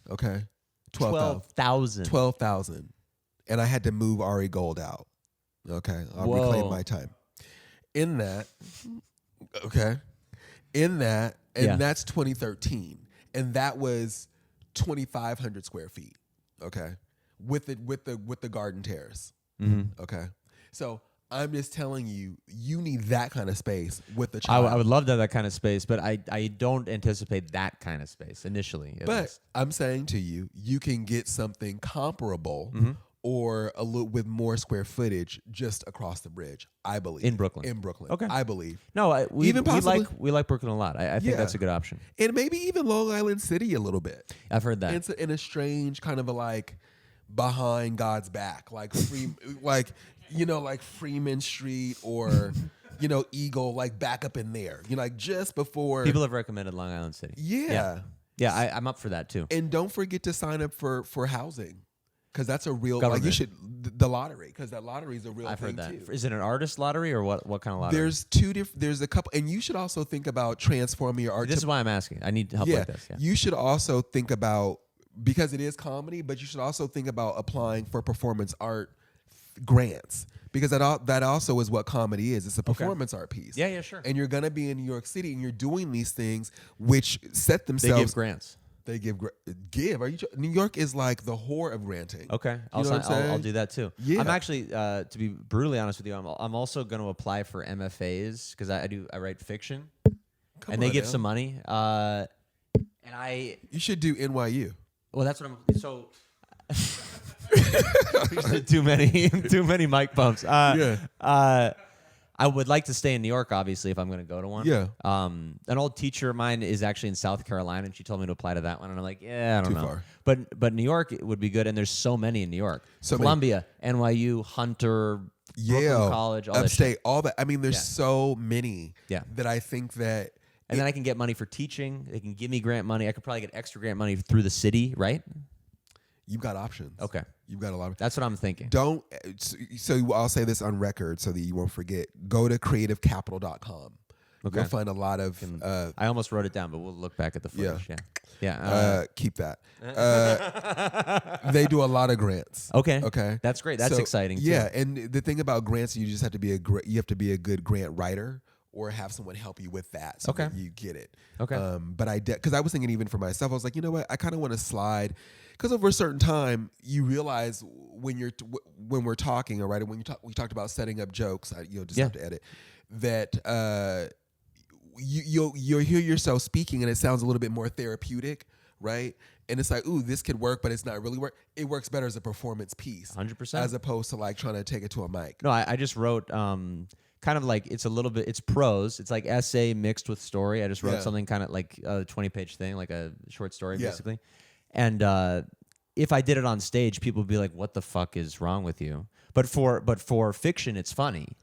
Okay, $12,000, and I had to move Ari Gold out. Okay, I'll reclaim my time. In that, and that's 2013, and that was 2,500 square feet. Okay. With the garden terrace. Mm-hmm. Okay. So I'm just telling you, you need that kind of space with the child. I would love to have that kind of space, but I don't anticipate that kind of space initially. But I'm saying to you, you can get something comparable or a little with more square footage just across the bridge. I believe in Brooklyn. Okay. I believe. No, we like Brooklyn a lot. I think Yeah. that's a good option. And maybe even Long Island City a little bit. I've heard that. It's in a strange kind of a like behind God's back, like like Freeman Street or Eagle, like back up in there. Like just before. People have recommended Long Island City. Yeah. I'm up for that too. And don't forget to sign up for housing, because that's a real Government. like you should the lottery, because that lottery is a real. I've thing heard that. too. Is it an artist lottery or what kind of lottery? There's two different. There's a couple, and you should also think about transforming your art. This is why I'm asking. I need help like this. Yeah. You should also think about, because it is comedy, but you should also think about applying for performance art grants, because that also is what comedy is. It's a performance art piece. Yeah, sure. And you're gonna be in New York City, and you're doing these things which set themselves. They give grants. They give. Are you? New York is like the whore of granting. Okay, I'll do that too. Yeah. I'm actually, to be brutally honest with you, I'm also going to apply for MFAs because I write fiction, and they give some money. You should do NYU. Well, that's what I'm. So. too many mic bumps. I would like to stay in New York, obviously, if I'm going to go to one. Yeah. An old teacher of mine is actually in South Carolina, and she told me to apply to that one, and I'm like, I don't know. Too far. But New York would be good, and there's so many in New York. Columbia, NYU, Hunter, Brooklyn College, all upstate, that all that. I mean, there's so many that I think that. And then I can get money for teaching. They can give me grant money. I could probably get extra grant money through the city, right? You've got options. Okay. You've got a lot of. That's what I'm thinking. So I'll say this on record so that you won't forget. Go to creativecapital.com. Okay. You'll find a lot of. I almost wrote it down, but we'll look back at the footage. Keep that. They do a lot of grants. Okay. That's great. That's exciting too. Yeah, and the thing about grants, you just have to be a good grant writer, or have someone help you with that so that you get it. Okay. But because I was thinking even for myself, I was like, you know what? I kind of want to slide, because over a certain time, you realize when we're talking, all right, and we talked about setting up jokes. Just have to edit that. You'll hear yourself speaking, and it sounds a little bit more therapeutic, right? And it's like, ooh, this could work, but it's not really work. It works better as a performance piece, 100%, as opposed to like trying to take it to a mic. No, I just wrote kind of like it's prose. It's like essay mixed with story. I just wrote something kind of like a 20-page thing, like a short story basically. And if I did it on stage, people would be like, "What the fuck is wrong with you?" But for fiction, it's funny.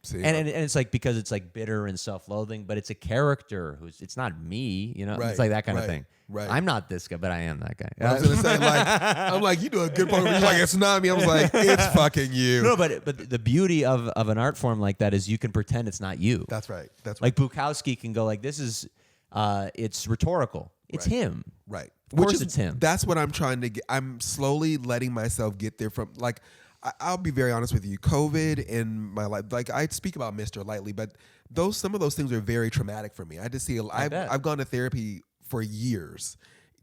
See, and it's like, because it's like bitter and self-loathing, but it's a character it's not me, It's like that kind of thing. Right. I'm not this guy, but I am that guy. I was gonna say, I'm like, you do a good part. You're like, it's not me. I was like, it's fucking you. No, but the beauty of an art form like that is you can pretend it's not you. That's right. Like Bukowski can go like, this is, it's rhetorical. It's him. Right. Of course it's him. That's what I'm trying to get. I'm slowly letting myself get there from, like, I'll be very honest with you. COVID in my life, like, I speak about Mr. lightly, but some of those things are very traumatic for me. I just see, I've gone to therapy for years.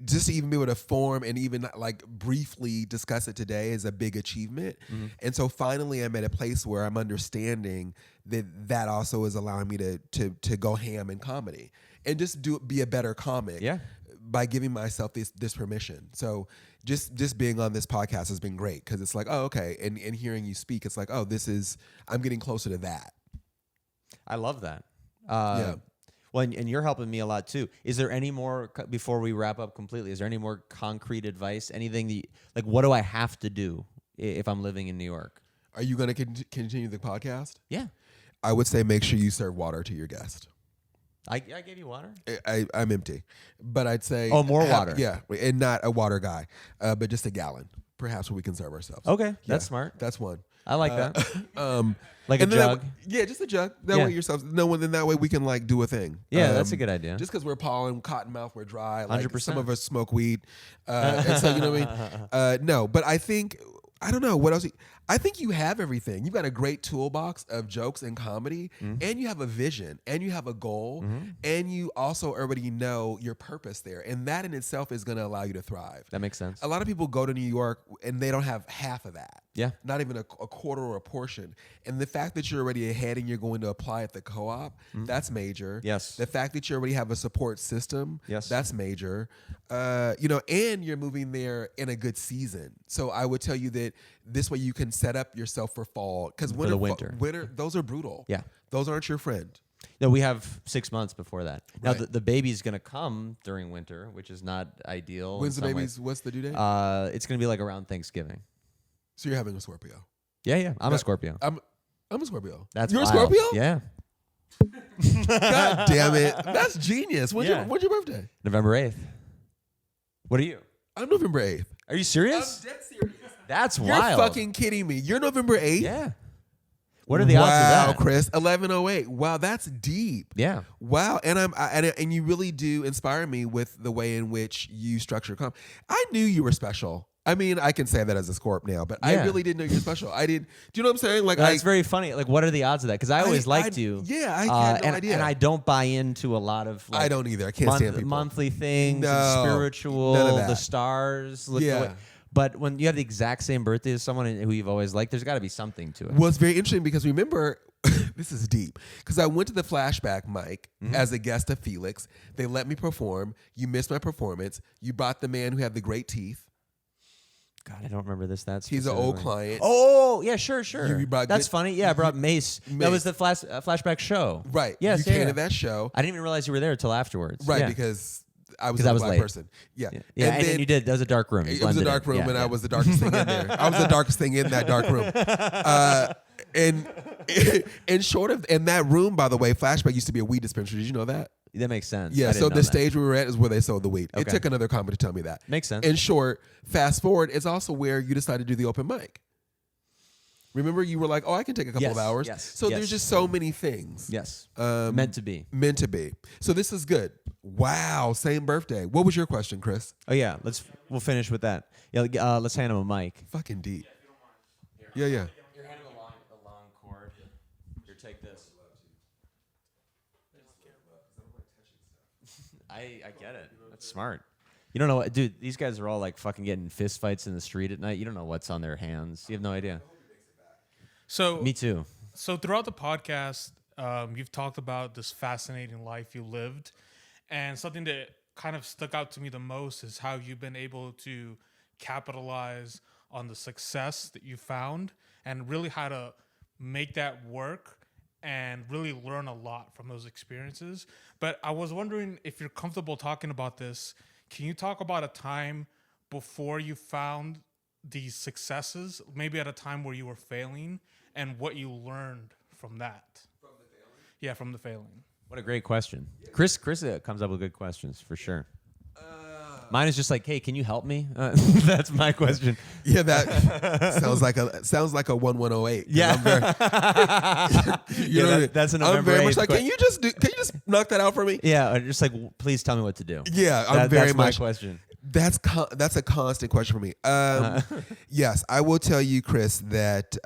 Just to even be able to form and even like briefly discuss it today is a big achievement. Mm-hmm. And so finally I'm at a place where I'm understanding that also is allowing me to go ham in comedy and just be a better comic. Yeah. By giving myself this permission. So just being on this podcast has been great, because it's like, oh, okay. And hearing you speak, it's like, oh, I'm getting closer to that. I love that. Well, and you're helping me a lot too. Is there any more, before we wrap up completely, is there any more concrete advice? Anything like, what do I have to do if I'm living in New York? Are you going to continue the podcast? Yeah. I would say make sure you serve water to your guest. I gave you water? I'm empty. But I'd say... Oh, more water. Yeah, and not a water guy, but just a gallon. Perhaps we can serve ourselves. Okay, that's smart. That's one. I like that. Like a jug? Just a jug. That way yourself... No, and then that way we can like do a thing. Yeah, that's a good idea. Just because we're pollen, cotton mouth, we're dry. Like 100%. Some of us smoke weed. And so, you know what I mean? No, but I think... I don't know what else. I think you have everything. You've got a great toolbox of jokes and comedy, and you have a vision, and you have a goal, and you also already know your purpose there. And that in itself is going to allow you to thrive. That makes sense. A lot of people go to New York and they don't have half of that. Yeah. Not even a quarter or a portion. And the fact that you're already ahead and you're going to apply at the co-op, that's major. Yes. The fact that you already have a support system, that's major. And you're moving there in a good season. So I would tell you that this way you can set up yourself for fall. Because winter, those are brutal. Yeah. Those aren't your friend. No, we have 6 months before that. Now, Right. the baby's going to come during winter, which is not ideal. When's the baby's, what's the due date? It's going to be like around Thanksgiving. So you're having a Scorpio. Yeah. I'm a Scorpio. I'm a Scorpio. That's You're wild. a Scorpio? Yeah. God damn it. That's genius. When's your birthday? November 8th. What are you? I'm November 8th. Are you serious? I'm dead serious. That's You're wild. fucking kidding me. You're November 8th? Yeah. What are the odds of that? Wow, Chris. 1108. Wow, that's deep. Yeah. Wow, and you really do inspire me with the way in which you structure comedy. I knew you were special. I mean, I can say that as a Scorp now, but I really didn't know you're special. I didn't. Do you know what I'm saying? Like, it's very funny. Like, what are the odds of that? Because I always liked you. Yeah, I had no idea. And I don't buy into a lot of. Like, I don't either. I can't stand people. Monthly things, and No, spiritual, none of that. the stars. Yeah. But when you have the exact same birthday as someone who you've always liked, there's got to be something to it. Well, it's very interesting because remember, this is deep, because I went to the flashback mic as a guest of Felix. They let me perform. You missed my performance. You brought the man who had the great teeth. God, I don't remember this. He's an old client. Oh, yeah, sure. You brought That's funny. Yeah, I brought Mace. That was the flashback show. Right. Yes, you came to that show. I didn't even realize you were there until afterwards. Right, yeah. because I was a black late. person. Yeah. Yeah, and then you did. That was a dark room. It was a dark room, and I was the darkest thing in there. I was the darkest thing in that dark room. And short of, in that room, by the way, flashback used to be a weed dispensary. Did you know that? That makes sense. Yeah, so the stage we were at is where they sold the weed. Okay. It took another comic to tell me that. Makes sense. In short, fast forward, it's also where you decided to do the open mic. Remember, you were like, oh, I can take a couple of hours. Yes. So there's just so many things. Yes. Meant to be. Meant to be. So this is good. Wow, same birthday. What was your question, Chris? Oh, yeah. We'll finish with that. Yeah, let's hand him a mic. Fucking deep. Yeah. You're handing a long cord. Here, take this. I get it. That's smart. You don't know what, dude. These guys are all like fucking getting fist fights in the street at night. You don't know what's on their hands. You have no idea. So Me too. So throughout the podcast, you've talked about this fascinating life you lived, and something that kind of stuck out to me the most is how you've been able to capitalize on the success that you found and really how to make that work and really learn a lot from those experiences. But I was wondering if you're comfortable talking about this. Can you talk about a time before you found these successes, maybe at a time where you were failing, and what you learned from that? From the failing? Yeah, from the failing. What a great question. Chris comes up with good questions for sure. Mine is just like, hey, can you help me? That's my question. Yeah, that sounds like a 1108. Yeah, that's a November I'm very much 8th, like, can you just knock that out for me? Yeah, or just like, please tell me what to do. Yeah, that's my question. That's a constant question for me. Yes, I will tell you, Chris, that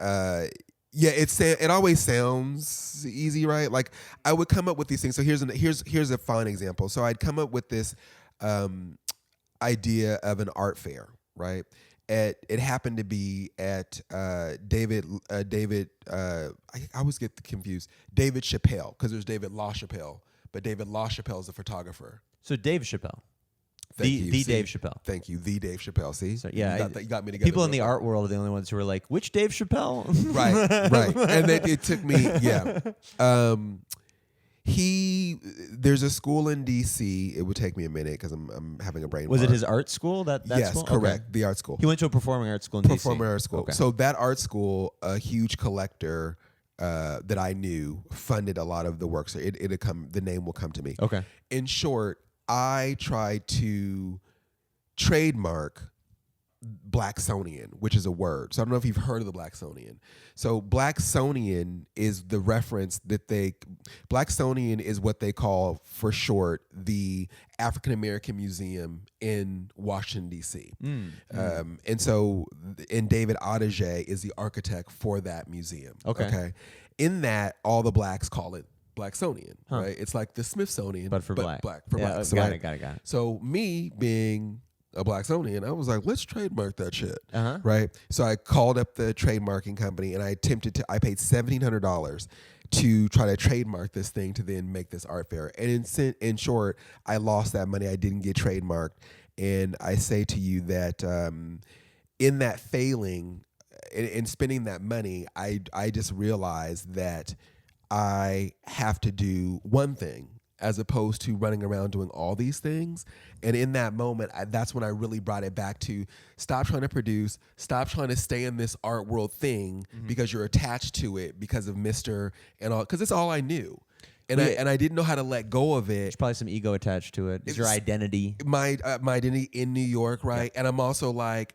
it always sounds easy, right? Like I would come up with these things. So here's a fun example. So I'd come up with this idea of an art fair, right? It happened to be at David. I always get confused. David Chappelle, because there's David LaChapelle, but David LaChapelle is a photographer. So Dave Chappelle. The Dave Chappelle. Thank you. The Dave Chappelle. See? So, yeah. You got me together. People in the art world are the only ones who are like, which Dave Chappelle? Right. And it took me, yeah. There's a school in D.C. It would take me a minute because I'm having a brain Was fart. it his art school? That yes, school? correct. Okay. The art school. He went to a performing arts school in D.C. Performing arts school. Okay. So that art school, a huge collector that I knew funded a lot of the work. So the name will come to me. Okay. In short, I tried to trademark Blacksonian, which is a word. So I don't know if you've heard of the Blacksonian. So Blacksonian is the reference that Blacksonian is what they call, for short, the African American Museum in Washington, D.C. And David Adage is the architect for that museum. Okay. In that, all the blacks call it Blacksonian, right? It's like the Smithsonian, but for black. For yeah, blacks. Got Right? it. So me being a Blacksonian, I was like, let's trademark that shit, right? So I called up the trademarking company and I paid $1,700 to try to trademark this thing to then make this art fair. And in short, I lost that money. I didn't get trademarked. And I say to you that in that failing, in spending that money, I just realized that I have to do one thing as opposed to running around doing all these things. And in that moment, that's when I really brought it back to stop trying to produce, stop trying to stay in this art world thing because you're attached to it because of Mr. and all, because it's all I knew. And I didn't know how to let go of it. There's probably some ego attached to it. It's your identity. My identity in New York, right? Yeah. And I'm also like,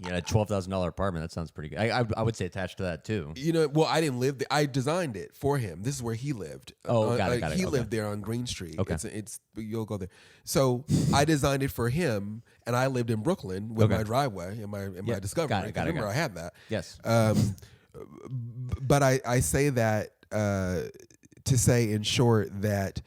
you got a $12,000 apartment. That sounds pretty good. I would say attached to that too. Well, I didn't live there. I designed it for him. This is where he lived. Oh, got it. He lived there on Green Street. Okay. It's you'll go there. So I designed it for him, and I lived in Brooklyn with my driveway and my Discovery. Got it. Remember, I had that. Yes. But I say that to say, in short, that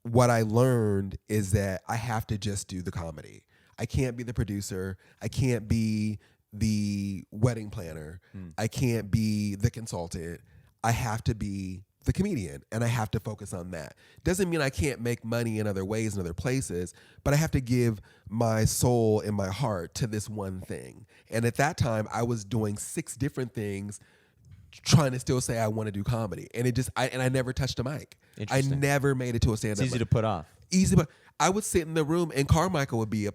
what I learned is that I have to just do the comedy. I can't be the producer. I can't be the wedding planner. I can't be the consultant. I have to be the comedian, and I have to focus on that. Doesn't mean I can't make money in other ways in other places, but I have to give my soul and my heart to this one thing. And at that time, I was doing 6 different things, trying to still say I want to do comedy, and I never touched a mic. I never made it to a stand-up. It's easy to put off. Easy, but I would sit in the room, and Carmichael would be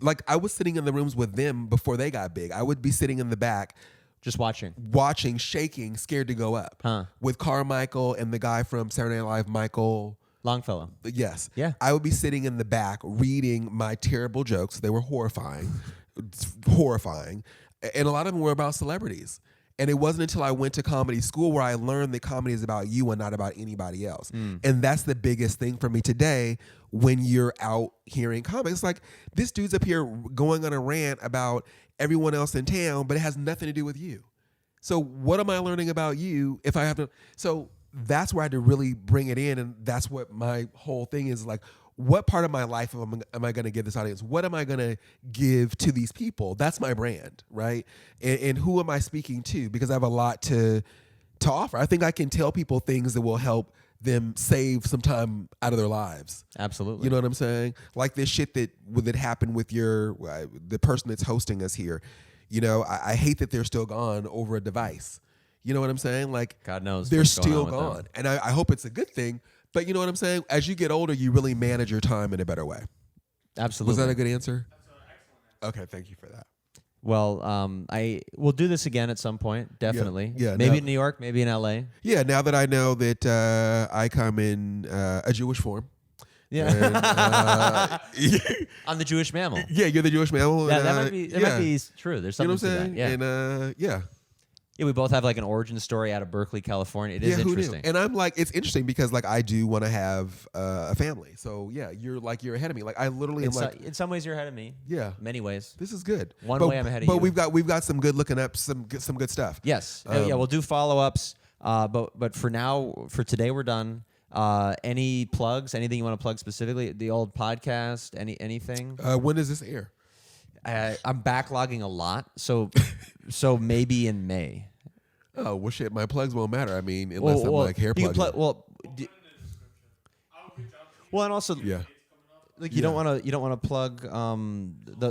like I was sitting in the rooms with them before they got big. I would be sitting in the back, just watching, shaking, scared to go up. With Carmichael and the guy from Saturday Night Live, Michael Longfellow. Yes. Yeah. I would be sitting in the back reading my terrible jokes. They were horrifying, and a lot of them were about celebrities. And it wasn't until I went to comedy school where I learned that comedy is about you and not about anybody else. And that's the biggest thing for me today when you're out hearing comedy. It's like, this dude's up here going on a rant about everyone else in town, but it has nothing to do with you. So what am I learning about you if I have to? So that's where I had to really bring it in. And that's what my whole thing is like, what part of my life am I going to give this audience? What am I going to give to these people? That's my brand, right? And who am I speaking to? Because I have a lot to offer. I think I can tell people things that will help them save some time out of their lives. Absolutely. You know what I'm saying? Like this shit that happened with the person that's hosting us here. You know, I hate that they're still gone over a device. You know what I'm saying? Like, God knows they're what's going still on with gone. them. And I hope it's a good thing. But you know what I'm saying? As you get older, you really manage your time in a better way. Absolutely. Was that a good answer? That's an excellent answer. Okay, thank you for that. Well, we'll do this again at some point, definitely. Yeah, maybe now- in New York, maybe in LA. Yeah, now that I know that I come in a Jewish form. Yeah. And, On the Jewish Mammal. yeah, you're the Jewish mammal. Yeah, and, that might be true. There's You know something what I'm to saying? that. Yeah. And yeah. Yeah, we both have like an origin story out of Berkeley, California. It is Who knew? interesting. And I'm like, it's interesting because like I do want to have a family. So yeah, you're ahead of me. Like I literally am like, In some ways, you're ahead of me. yeah, Many ways. this is good. One But- way I'm ahead of but you. we've got some good looking up, some good stuff. Yes. Yeah, we'll do follow-ups. But for now, for today, we're done. Any plugs? Anything you want to plug specifically? The old podcast? Anything? When does this air? I'm backlogging a lot, so maybe in May. Oh well, shit. My plugs won't matter. I mean, unless I'm like hair you can plugging. And also, Yeah. like you don't want to plug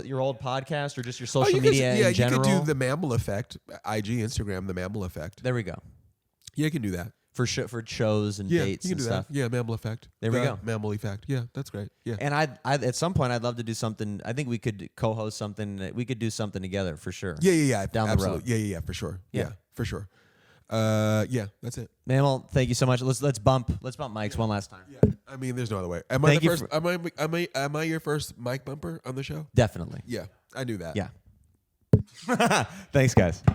your old podcast or just your social you could- media yeah, in general. you could do the Mammal Effect, IG, Instagram, the Mammal Effect. There we go. Yeah, you can do that. For shows and Yeah, dates you can and do stuff. that. Yeah, Mammal Effect. There we go. Mammal Effect. Yeah, that's great. Yeah. And I at some point I'd love to do something. I think we could co-host something. We could do something together for sure. Yeah. Down the absolutely. road. Yeah, for sure. Yeah. Yeah, for sure. Yeah, that's it. Mammal, thank you so much. Let's bump mics one last time. Yeah. I mean, there's no other way. Am I Thank the you first? Am I your first mic bumper on the show? Definitely. Yeah, I knew that. Yeah. Thanks, guys.